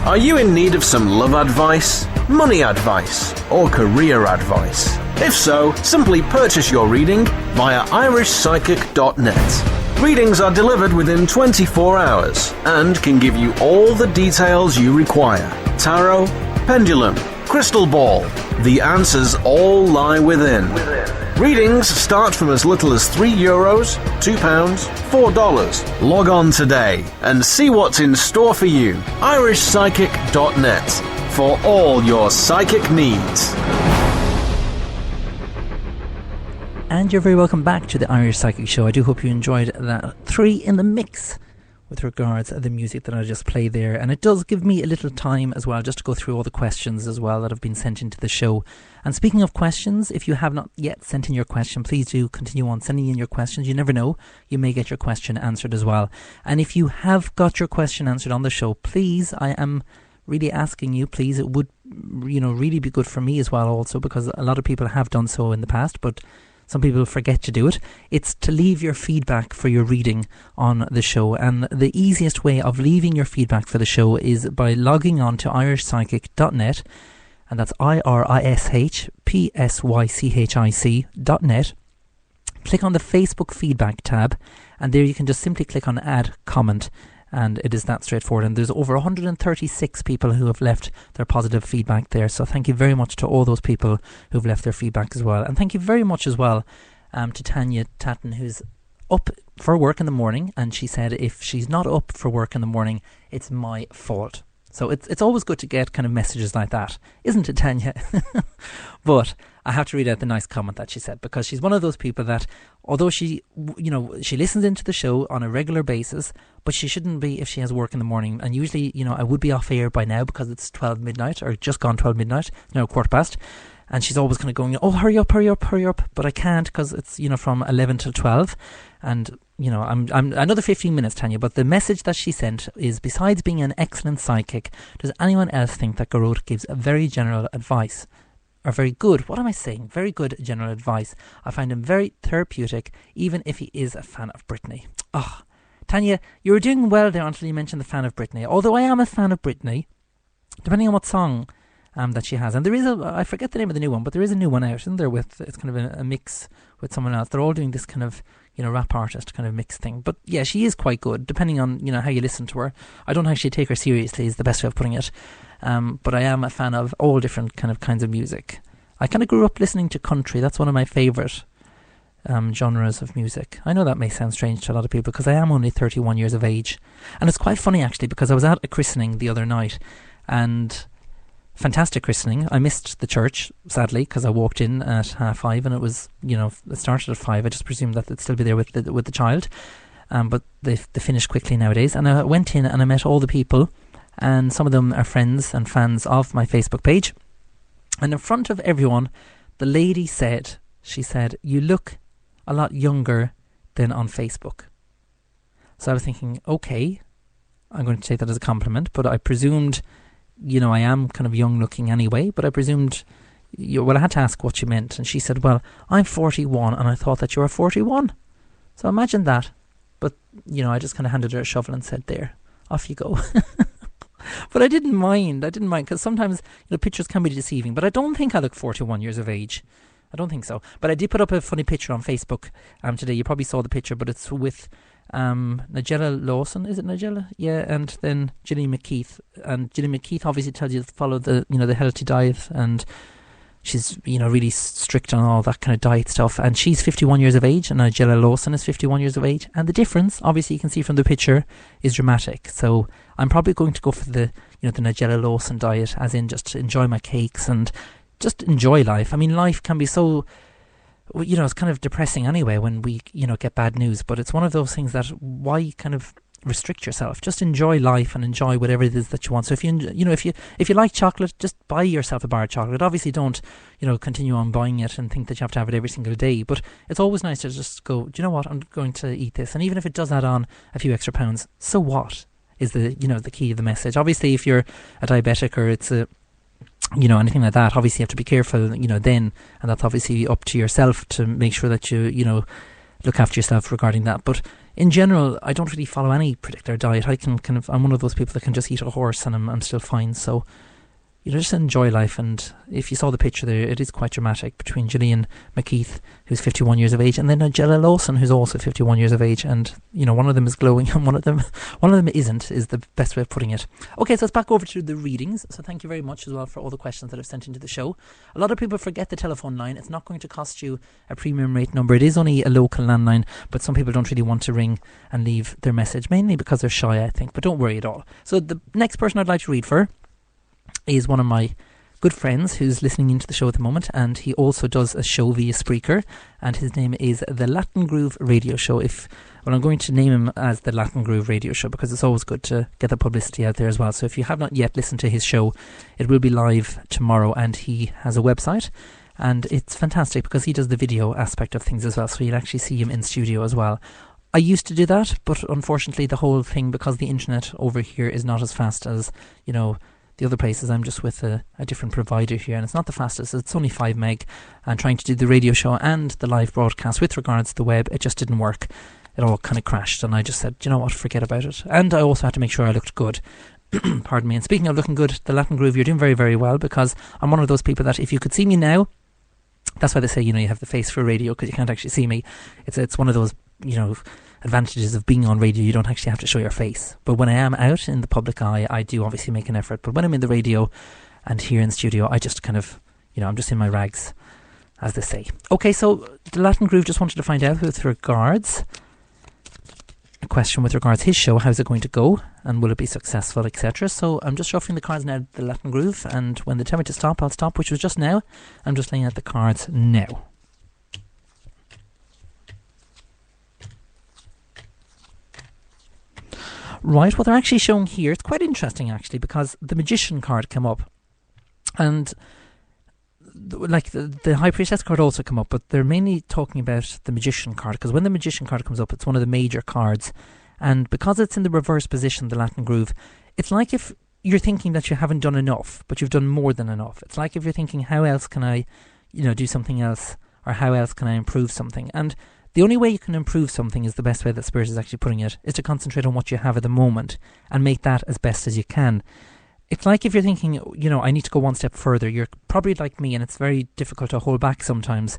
Speaker 1: Are you in need of some love advice, money advice, or career advice? If so, simply purchase your reading via irishpsychic.net. Readings are delivered within 24 hours and can give you all the details you require. Tarot, pendulum, crystal ball. The answers all lie within. Readings start from as little as €3, £2, $4. Log on today and see what's in store for you. irishpsychic.net for all your psychic needs.
Speaker 2: And you're very welcome back to the Irish Psychic Show. I do hope you enjoyed that 3 in the mix with regards to the music that I just played there. And it does give me a little time as well just to go through all the questions as well that have been sent into the show. And speaking of questions, if you have not yet sent in your question, please do continue on sending in your questions. You never know, you may get your question answered as well. And if you have got your question answered on the show, please, I am really asking you, please, it would, really be good for me as well also, because a lot of people have done so in the past, but some people forget to do it. It's to leave your feedback for your reading on the show. And the easiest way of leaving your feedback for the show is by logging on to irishpsychic.net, and that's irishpsychic.net. Click on the Facebook feedback tab, and there you can just simply click on add comment. And it is that straightforward. And there's over 136 people who have left their positive feedback there. So thank you very much to all those people who've left their feedback as well. And thank you very much as well to Tanya Tatton, who's up for work in the morning. And she said if she's not up for work in the morning, it's my fault. So it's always good to get kind of messages like that, isn't it, Tanya? But I have to read out the nice comment that she said, because she's one of those people that, although she listens into the show on a regular basis, but she shouldn't be if she has work in the morning. And usually, I would be off air by now because it's 12 midnight, or just gone 12 midnight, now 1:15. And she's always kind of going, oh, hurry up. But I can't, because it's, from 11 till 12. And, I'm another 15 minutes, Tanya. But the message that she sent is, besides being an excellent psychic, does anyone else think that Garot gives a very general advice? Or very good, what am I saying? Very good general advice. I find him very therapeutic, even if he is a fan of Britney. Oh, Tanya, you were doing well there until you mentioned the fan of Britney. Although I am a fan of Britney, depending on what song that she has. And there is I forget the name of the new one, but there is a new one out, isn't there? It's kind of a mix with someone else. They're all doing this kind of, rap artist kind of mix thing. But yeah, she is quite good, depending on, how you listen to her. I don't actually take her seriously, is the best way of putting it. But I am a fan of all different kinds of music. I kind of grew up listening to country. That's one of my favourite genres of music. I know that may sound strange to a lot of people, because I am only 31 years of age. And it's quite funny, actually, because I was at a christening the other night, and fantastic christening. I missed the church, sadly, because I walked in at 5:30, and it was, it started at 5. I just presumed that they'd still be there with the child. But they finish quickly nowadays. And I went in and I met all the people, and some of them are friends and fans of my Facebook page. And in front of everyone, the lady said, you look a lot younger than on Facebook. So I was thinking, okay, I'm going to take that as a compliment, but I presumed, I am kind of young looking anyway, but I presumed, I had to ask what she meant. And she said, well, I'm 41 and I thought that you were 41. So imagine that. But, I just kind of handed her a shovel and said, there, off you go. But I didn't mind, because sometimes pictures can be deceiving. But I don't think I look 41 years of age. I don't think so. But I did put up a funny picture on Facebook today. You probably saw the picture, but it's with Nigella Lawson. Is it Nigella? Yeah, and then Gillian McKeith. And Gillian McKeith obviously tells you to follow the healthy diet, and she's really strict on all that kind of diet stuff. And she's 51 years of age, and Nigella Lawson is 51 years of age. And the difference, obviously, you can see from the picture, is dramatic. So I'm probably going to go for the the Nigella Lawson diet, as in just to enjoy my cakes and just enjoy life. I mean, life can be so, it's kind of depressing anyway when we, get bad news. But it's one of those things that, why kind of restrict yourself? Just enjoy life and enjoy whatever it is that you want. So if you like chocolate, just buy yourself a bar of chocolate. Obviously, don't continue on buying it and think that you have to have it every single day. But it's always nice to just go, do you know what? I'm going to eat this, and even if it does add on a few extra pounds, so what? Is the the key of the message. Obviously, if you're a diabetic or it's a anything like that, obviously you have to be careful, then, and that's obviously up to yourself to make sure that you look after yourself regarding that. But in general, I don't really follow any particular diet. I'm one of those people that can just eat a horse and I'm still fine. So, just enjoy life. And if you saw the picture there, it is quite dramatic between Gillian McKeith, who's 51 years of age, and then Nigella Lawson, who's also 51 years of age. And, one of them is glowing and one of them isn't, is the best way of putting it. Okay, so it's back over to the readings. So thank you very much as well for all the questions that I've sent into the show. A lot of people forget the telephone line. It's not going to cost you a premium rate number. It is only a local landline, but some people don't really want to ring and leave their message, mainly because they're shy, I think. But don't worry at all. So the next person I'd like to read for is one of my good friends who's listening into the show at the moment, and he also does a show via Spreaker, and his name is the Latin Groove Radio Show. I'm going to name him as the Latin Groove Radio Show because it's always good to get the publicity out there as well. So if you have not yet listened to his show, it will be live tomorrow, and he has a website, and it's fantastic because he does the video aspect of things as well, so you'll actually see him in studio as well. I used to do that, but unfortunately the whole thing, because the internet over here is not as fast as, the other places. I'm just with a different provider here, and it's not the fastest. It's only 5 meg, and trying to do the radio show and the live broadcast with regards to the web, it just didn't work. It all kind of crashed, and I just said, you know what, forget about it. And I also had to make sure I looked good. Pardon me. And speaking of looking good, the Latin Groove, you're doing very, very well, because I'm one of those people that if you could see me now, that's why they say, you have the face for radio, because you can't actually see me. It's one of those, advantages of being on radio. You don't actually have to show your face. But when I am out in the public eye, I do obviously make an effort. But when I'm in the radio and here in studio, I just kind of, I'm just in my rags, as they say. Okay, so the Latin Groove just wanted to find out with regards, a question with regards to his show, how's it going to go and will it be successful, etc. So I'm just shuffling the cards now, the Latin Groove, and when they tell me to stop, I'll stop, which was just now. I'm just laying out the cards now. Right, what they're actually showing here, it's quite interesting actually, because the Magician card came up, and the High Priestess card also came up, but they're mainly talking about the Magician card, because when the Magician card comes up, it's one of the major cards, and because it's in the reverse position, the Latin Groove, it's like if you're thinking that you haven't done enough, but you've done more than enough. It's like if you're thinking, how else can I, do something else, or how else can I improve something? And the only way you can improve something, is the best way that Spirit is actually putting it, is to concentrate on what you have at the moment and make that as best as you can. It's like if you're thinking, I need to go one step further. You're probably like me, and it's very difficult to hold back sometimes,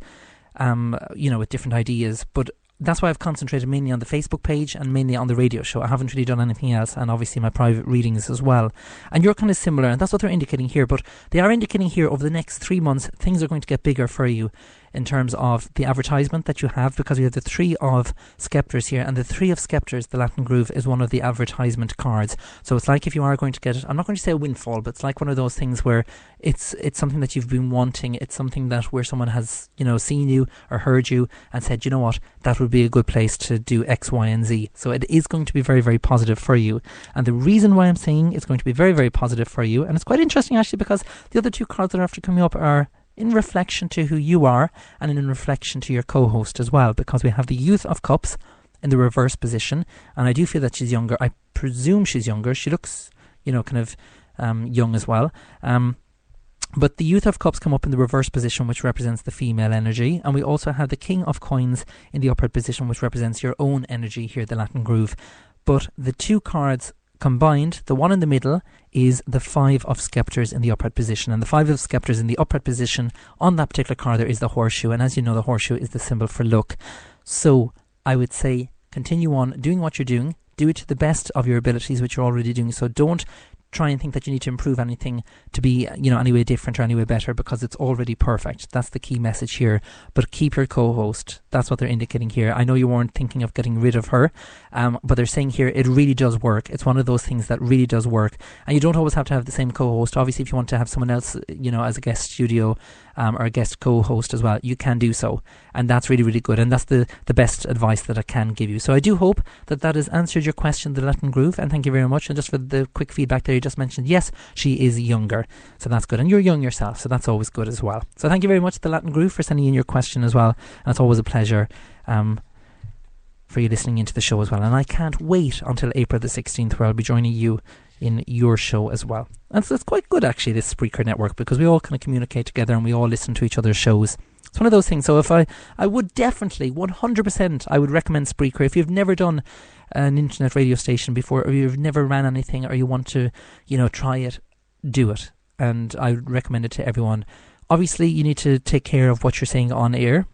Speaker 2: with different ideas. But that's why I've concentrated mainly on the Facebook page and mainly on the radio show. I haven't really done anything else, and obviously my private readings as well. And you're kind of similar, and that's what they're indicating here. But they are indicating here, over the next 3 months, things are going to get bigger for you in terms of the advertisement that you have, because we have the 3 of Sceptres here, and the 3 of Sceptres, the Latin Groove, is one of the advertisement cards. So it's like if you are going to get, I'm not going to say a windfall, but it's like one of those things where it's something that you've been wanting. It's something that where someone has, seen you or heard you and said, you know what, that would be a good place to do X, Y, and Z. So it is going to be very, very positive for you. And the reason why I'm saying it's going to be very, very positive for you, and it's quite interesting actually, because the other 2 cards that are after coming up are in reflection to who you are, and in reflection to your co-host as well, because we have the Youth of Cups in the reverse position, and I do feel that she's younger. I presume she's younger. She looks, kind of young as well. But the Youth of Cups come up in the reverse position, which represents the female energy, and we also have the King of Coins in the upright position, which represents your own energy here, the Latin Groove. But the 2 cards combined, the one in the middle is the 5 of Sceptres in the upright position, and the 5 of Sceptres in the upright position on that particular card there is the horseshoe, and as you know, the horseshoe is the symbol for luck. So I would say continue on doing what you're doing, do it to the best of your abilities, which you're already doing. So don't try and think that you need to improve anything to be, any way different or any way better, because it's already perfect. That's the key message here. But keep your co-host. That's what they're indicating here. I know you weren't thinking of getting rid of her, but they're saying here it really does work. It's one of those things that really does work. And you don't always have to have the same co-host. Obviously, if you want to have someone else, as a guest studio or a guest co-host as well, you can do so. And that's really, really good. And that's the best advice that I can give you. So I do hope that has answered your question, the Latin Groove. And thank you very much. And just for the quick feedback there, you just mentioned, yes, she is younger. So that's good. And you're young yourself. So that's always good as well. So thank you very much, the Latin Groove, for sending in your question as well. And it's always a pleasure for you listening into the show as well. And I can't wait until April the 16th, where I'll be joining you in your show as well. And so it's quite good actually, this Spreaker network, because we all kind of communicate together and we all listen to each other's shows It's one of those things. So if I would definitely 100% I would recommend Spreaker. If you've never done an internet radio station before, or you've never ran anything, or you want to, try it, do it. And I would recommend it to everyone. Obviously, you need to take care of what you're saying on air.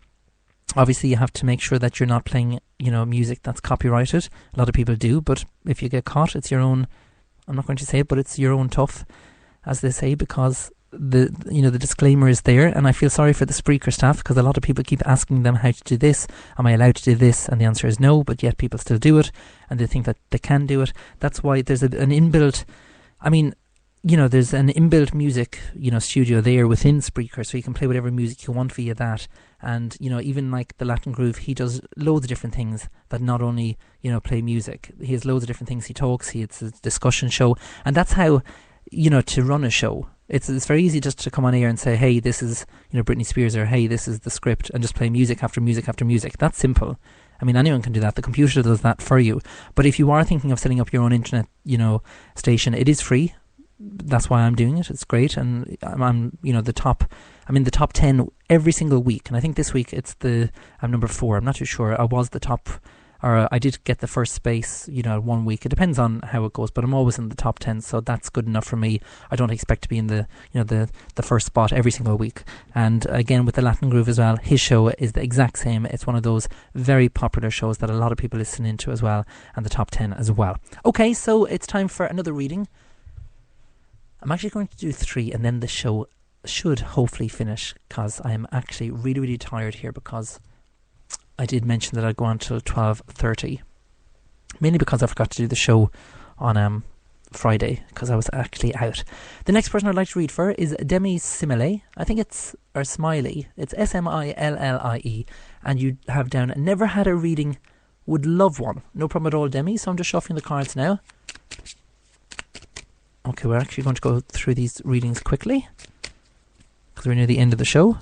Speaker 2: Obviously, you have to make sure that you're not playing, music that's copyrighted. A lot of people do, but if you get caught, it's your own. I'm not going to say it, but it's your own tough, as they say, because the disclaimer is there. And I feel sorry for the Spreaker staff, because a lot of people keep asking them how to do this. Am I allowed to do this? And the answer is no, but yet people still do it, and they think that they can do it. That's why there's an inbuilt. There's an inbuilt music, studio there within Spreaker, so you can play whatever music you want via that. And, even like the Latin Groove, he does loads of different things that not only, play music. He has loads of different things he talks. It's a discussion show. And that's how, to run a show. It's very easy just to come on air and say, hey, this is, Britney Spears, or hey, this is the script, and just play music after music after music. That's simple. I mean, anyone can do that. The computer does that for you. But if you are thinking of setting up your own internet, station, it is free. That's why I'm doing it. It's great, and I'm in the top 10 every single week. And I think this week I'm number 4. I'm not too sure. I was the top, or I did get the first space, 1 week. It depends on how it goes, but I'm always in the top 10, so that's good enough for me. I don't expect to be in the first spot every single week. And again, with the Latin Groove as well, his show is the exact same. It's one of those very popular shows that a lot of people listen into as well, and the top 10 as well. Okay, so it's time for another reading. I'm actually going to do 3, and then the show should hopefully finish, because I am actually really, really tired here, because I did mention that I'd go on till 12:30, mainly because I forgot to do the show on Friday, because I was actually out. The next person I'd like to read for is Demi Simile. I think it's, or Smiley. It's Smillie, and you have down, never had a reading, would love one. No problem at all, Demi. So I'm just shuffling the cards now. Okay, we're actually going to go through these readings quickly, because we're near the end of the show.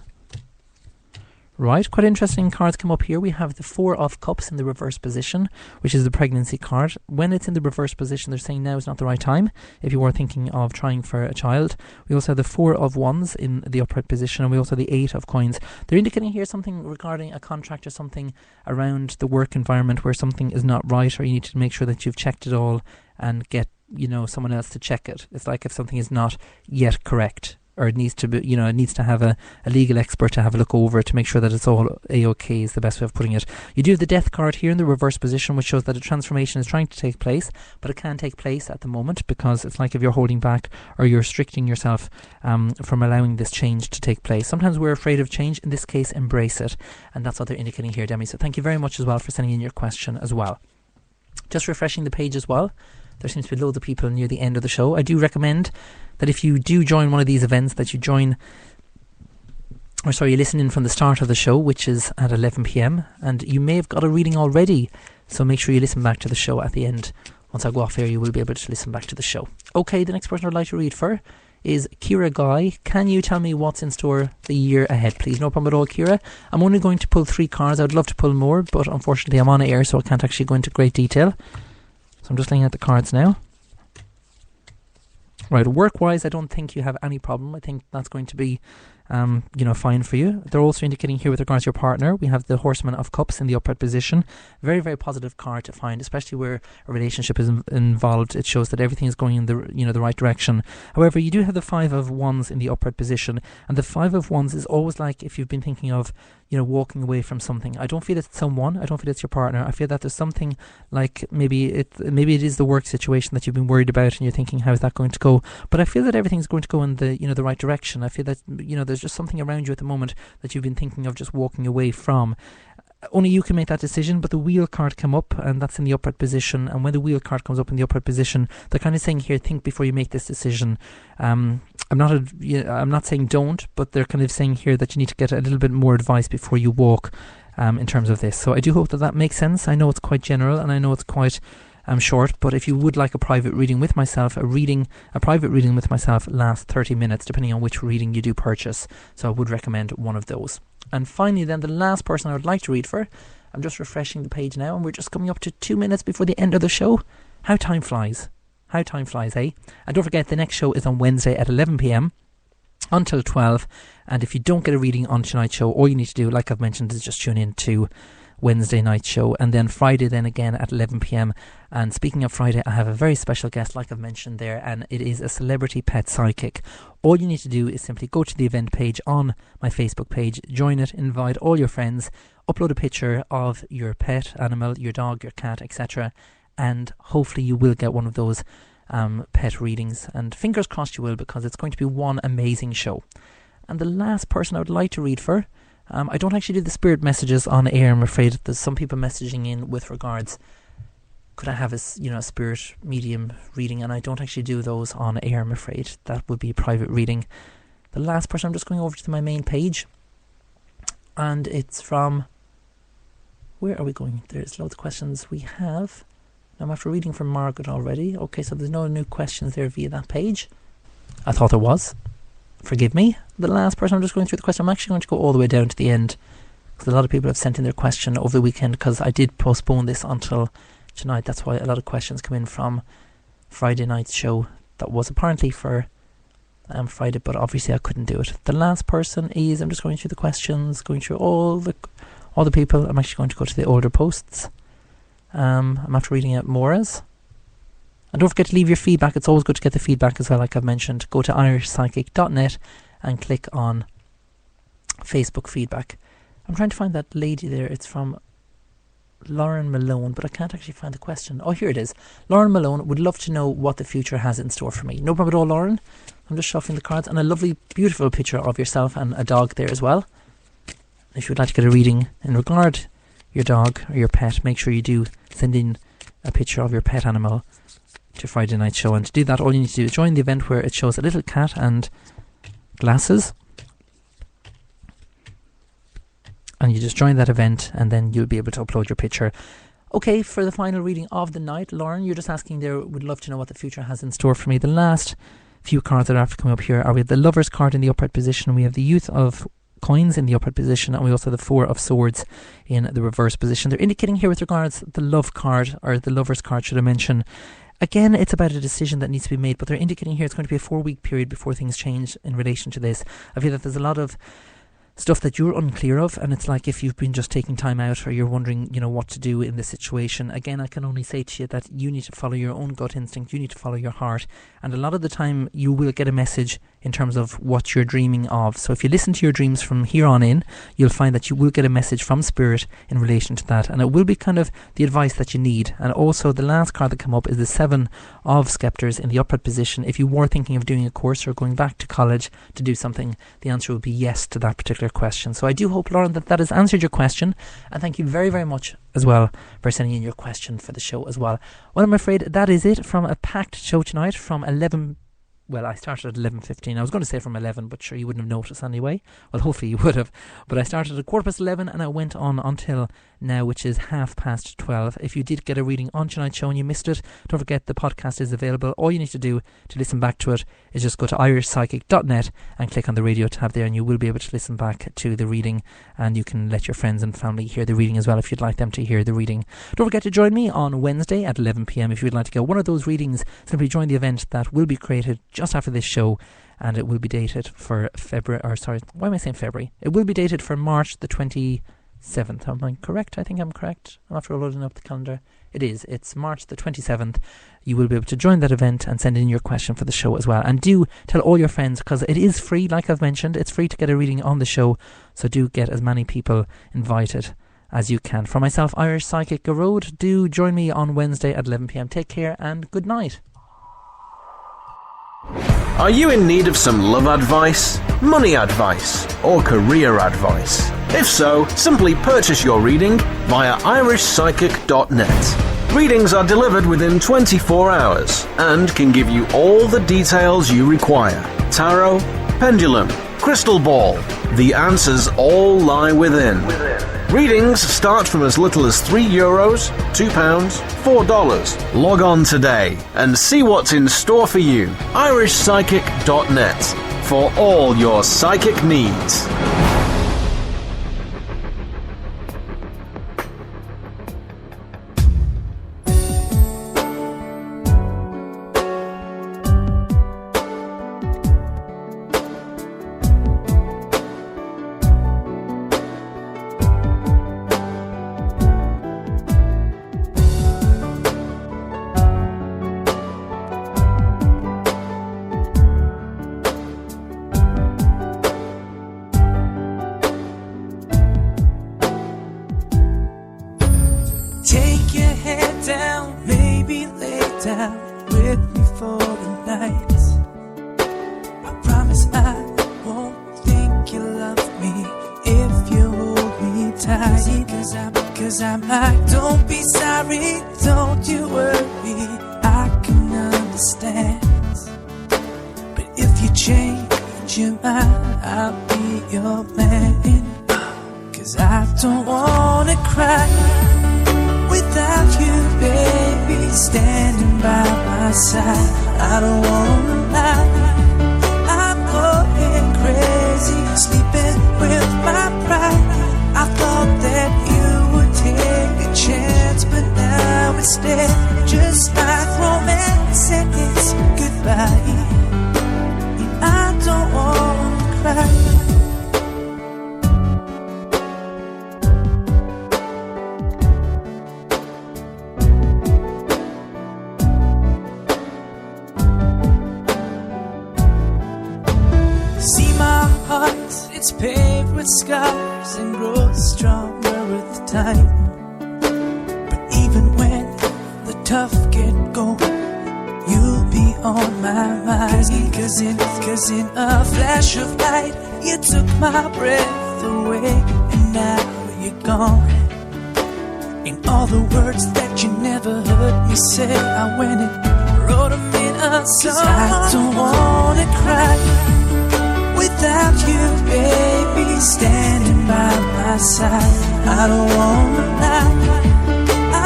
Speaker 2: Right, quite interesting cards come up here. We have the 4 of Cups in the reverse position, which is the pregnancy card. When it's in the reverse position, they're saying now is not the right time if you are thinking of trying for a child. We also have the 4 of Wands in the upright position, and we also have the 8 of Coins. They're indicating here something regarding a contract or something around the work environment where something is not right, or you need to make sure that you've checked it all and get someone else to check it. It's like if something is not yet correct, or it needs to be, it needs to have a legal expert to have a look over it to make sure that it's all A-OK is the best way of putting it. You do have the Death card here in the reverse position, which shows that a transformation is trying to take place, but it can't take place at the moment, because it's like if you're holding back, or you're restricting yourself from allowing this change to take place. Sometimes we're afraid of change. In this case, embrace it. And that's what they're indicating here, Demi. So thank you very much as well for sending in your question as well. Just refreshing the page as well. There seems to be loads of people near the end of the show. I do recommend that if you do join one of these events, that you you listen in from the start of the show, which is at 11 p.m. And you may have got a reading already, so make sure you listen back to the show at the end. Once I go off air, you will be able to listen back to the show. Okay, the next person I'd like to read for is Kira Guy. Can you tell me what's in store the year ahead, please? No problem at all, Kira. I'm only going to pull 3 cards. I'd love to pull more, but unfortunately I'm on air, so I can't actually go into great detail. So I'm just laying out the cards now. Right, work-wise, I don't think you have any problem. I think that's going to be, fine for you. They're also indicating here with regards to your partner, we have the Horseman of Cups in the upright position. Very, very positive card to find, especially where a relationship is involved. It shows that everything is going in the right direction. However, you do have the 5 of Wands in the upright position, and the 5 of Wands is always like if you've been thinking of, walking away from something. I don't feel it's someone. I don't feel it's your partner. I feel that there's something like maybe it is the work situation that you've been worried about, and you're thinking, how is that going to go? But I feel that everything's going to go in the the right direction. I feel that there's just something around you at the moment that you've been thinking of just walking away from. Only you can make that decision, but the Wheel card came up, and that's in the upright position. And when the Wheel card comes up in the upright position, they're kind of saying here, think before you make this decision. I'm not saying don't, but they're kind of saying here that you need to get a little bit more advice before you walk in terms of this. So I do hope that makes sense. I know it's quite general, and I know it's quite short, but if you would like a private reading with myself, a private reading with myself lasts 30 minutes, depending on which reading you do purchase. So I would recommend one of those. And finally then, the last person I would like to read for, I'm just refreshing the page now, and we're just coming up to 2 minutes before the end of the show. How time flies. How time flies, eh? And don't forget, the next show is on Wednesday at 11 p.m. until 12. And if you don't get a reading on tonight's show, all you need to do, like I've mentioned, is just tune in to Wednesday night show, and then Friday then again at 11 p.m. And speaking of Friday, I have a very special guest, like I've mentioned there, and it is a celebrity pet psychic. All you need to do is simply go to the event page on my Facebook page, join it, invite all your friends, upload a picture of your pet animal, your dog, your cat, etc., and hopefully you will get one of those pet readings, and fingers crossed you will, because it's going to be one amazing show. And the last person I would like to read for, I don't actually do the spirit messages on air, I'm afraid. There's some people messaging in with regards, could I have a spirit medium reading, and I don't actually do those on air, I'm afraid. That would be a private reading. The last person, I'm just going over to my main page, and it's from, where are we going? There's loads of questions we have. I'm after reading from Margaret already. Okay, so there's no new questions there via that page. I thought there was. Forgive me. The last person, I'm just going through the question. I'm actually going to go all the way down to the end, because a lot of people have sent in their question over the weekend, because I did postpone this until tonight. That's why a lot of questions come in from Friday night's show that was apparently for Friday, but obviously I couldn't do it. The last person is, I'm just going through the questions, going through all the people. I'm actually going to go to the older posts. I'm after reading out Maura's. And don't forget to leave your feedback. It's always good to get the feedback as well, like I've mentioned. Go to irishpsychic.net and click on Facebook feedback. I'm trying to find that lady there. It's from Lauren Malone, but I can't actually find the question. Oh, here it is. Lauren Malone would love to know what the future has in store for me. No problem at all, Lauren. I'm just shuffling the cards. And a lovely, beautiful picture of yourself and a dog there as well. If you would like to get a reading in regard your dog or your pet, make sure you do send in a picture of your pet animal to Friday night show. And to do that, all you need to do is join the event where it shows a little cat and glasses, and you just join that event, and then you'll be able to upload your picture. Okay, for the final reading of the night, Lauren, you're just asking there, would love to know what the future has in store for me. The last few cards that are after coming up here are, we have the Lovers card in the upright position, we have the Youth of Coins in the upright position, and we also have the Four of Swords in the reverse position. They're indicating here with regards the Love card, or the Lovers card, should I mention. Again, it's about a decision that needs to be made, but they're indicating here it's going to be a 4-week period before things change in relation to this. I feel that there's a lot of stuff that you're unclear of, and it's like if you've been just taking time out, or you're wondering, what to do in this situation. Again, I can only say to you that you need to follow your own gut instinct, you need to follow your heart, and a lot of the time you will get a message in terms of what you're dreaming of. So if you listen to your dreams from here on in, you'll find that you will get a message from Spirit in relation to that, and it will be kind of the advice that you need. And also the last card that come up is the Seven of Scepters in the upright position. If you were thinking of doing a course or going back to college to do something, the answer would be yes to that particular question. So I do hope, Lauren, that has answered your question, and thank you very, very much as well for sending in your question for the show as well. Well, I'm afraid that is it from a packed show tonight from 11. Well, I started at 11:15. I was going to say from 11, but sure, you wouldn't have noticed anyway. Well, hopefully you would have. But I started at 11:15 and I went on until now, which is 12:30. If you did get a reading on tonight's show and you missed it, don't forget the podcast is available. All you need to do to listen back to it is just go to irishpsychic.net and click on the radio tab there, and you will be able to listen back to the reading, and you can let your friends and family hear the reading as well if you'd like them to hear the reading. Don't forget to join me on Wednesday at 11 p.m. if you'd like to get one of those readings. Simply join the event that will be created just after this show, and it will be dated for February. It will be dated for March the 27th. Am I correct? I think I'm correct. I'm after loading up the calendar. It is. It's March the 27th. You will be able to join that event and send in your question for the show as well. And do tell all your friends, because it is free, like I've mentioned. It's free to get a reading on the show, so do get as many people invited as you can. For myself, Irish Psychic Garode, do join me on Wednesday at 11 p.m. Take care and good night.
Speaker 1: Are you in need of some love advice, money advice, or career advice? If so, simply purchase your reading via irishpsychic.net. Readings are delivered within 24 hours and can give you all the details you require. Tarot, pendulum, crystal ball. The answers all lie within. Readings start from as little as €3, £2, $4. Log on today and see what's in store for you. irishpsychic.net for all your psychic needs.
Speaker 3: for the night. I promise I won't think you love me if you hold me tight. Cause I'm like, don't be sorry, don't you worry, I can understand. But if you change your mind, I'll be your man. Cause I don't wanna cry without you, baby, standing by my side. I don't wanna lie, I'm going crazy, sleeping with my pride. I thought that you would take a chance, but now instead, just like romance said, it's goodbye. And I don't wanna cry. It's paved with scars and grows stronger with time. But even when the tough get going, you'll be on my mind. Cause in a flash of light, you took my breath away, and now you're gone. And all the words that you never heard me say, I went and wrote them in a song. 'Cause I don't wanna cry without you, baby, standing by my side. I don't wanna lie,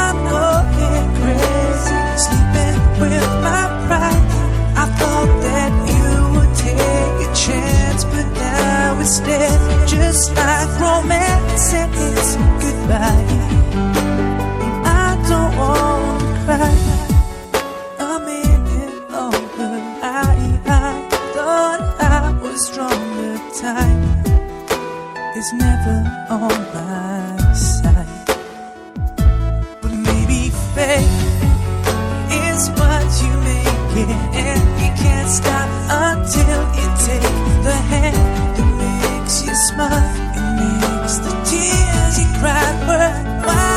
Speaker 3: I'm going crazy, sleeping with my pride. I thought that you would take a chance, but now instead, just like romance said, it's goodbye. And I don't wanna cry a minute longer. I thought I was stronger. Time is never on my side. But maybe fate is what you make it, and you can't stop until you take the hand that makes you smile and makes the tears you cry worthwhile.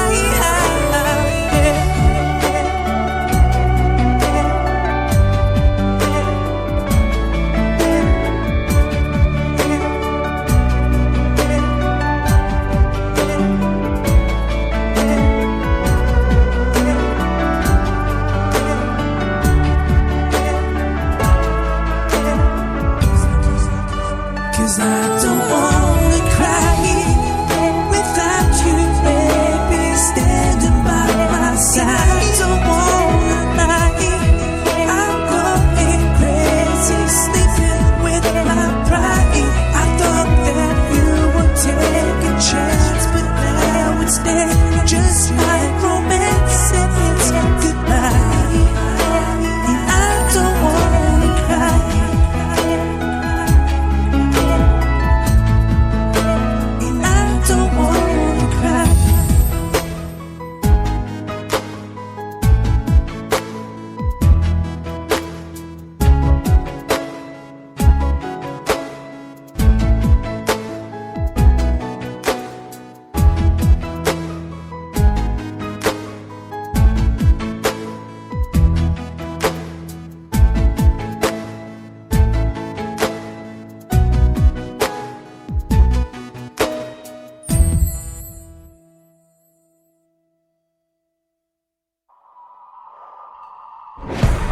Speaker 3: Cause I don't wanna cry without you, baby, standing by my side. I don't wanna lie, I'm going crazy, sleeping with my pride. I thought that you would take a chance, but now instead, just like romance said, it's goodbye. And I don't wanna cry.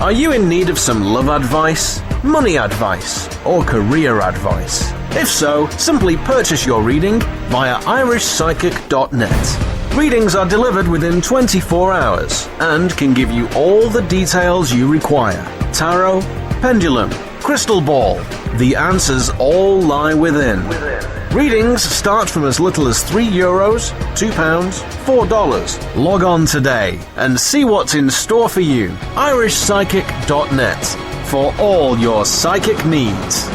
Speaker 1: Are you in need of some love advice, money advice, or career advice? If so, simply purchase your reading via irishpsychic.net. Readings are delivered within 24 hours and can give you all the details you require. Tarot, pendulum, crystal ball. The answers all lie within. Readings start from as little as €3, £2, $4. Log on today and see what's in store for you. irishpsychic.net for all your psychic needs.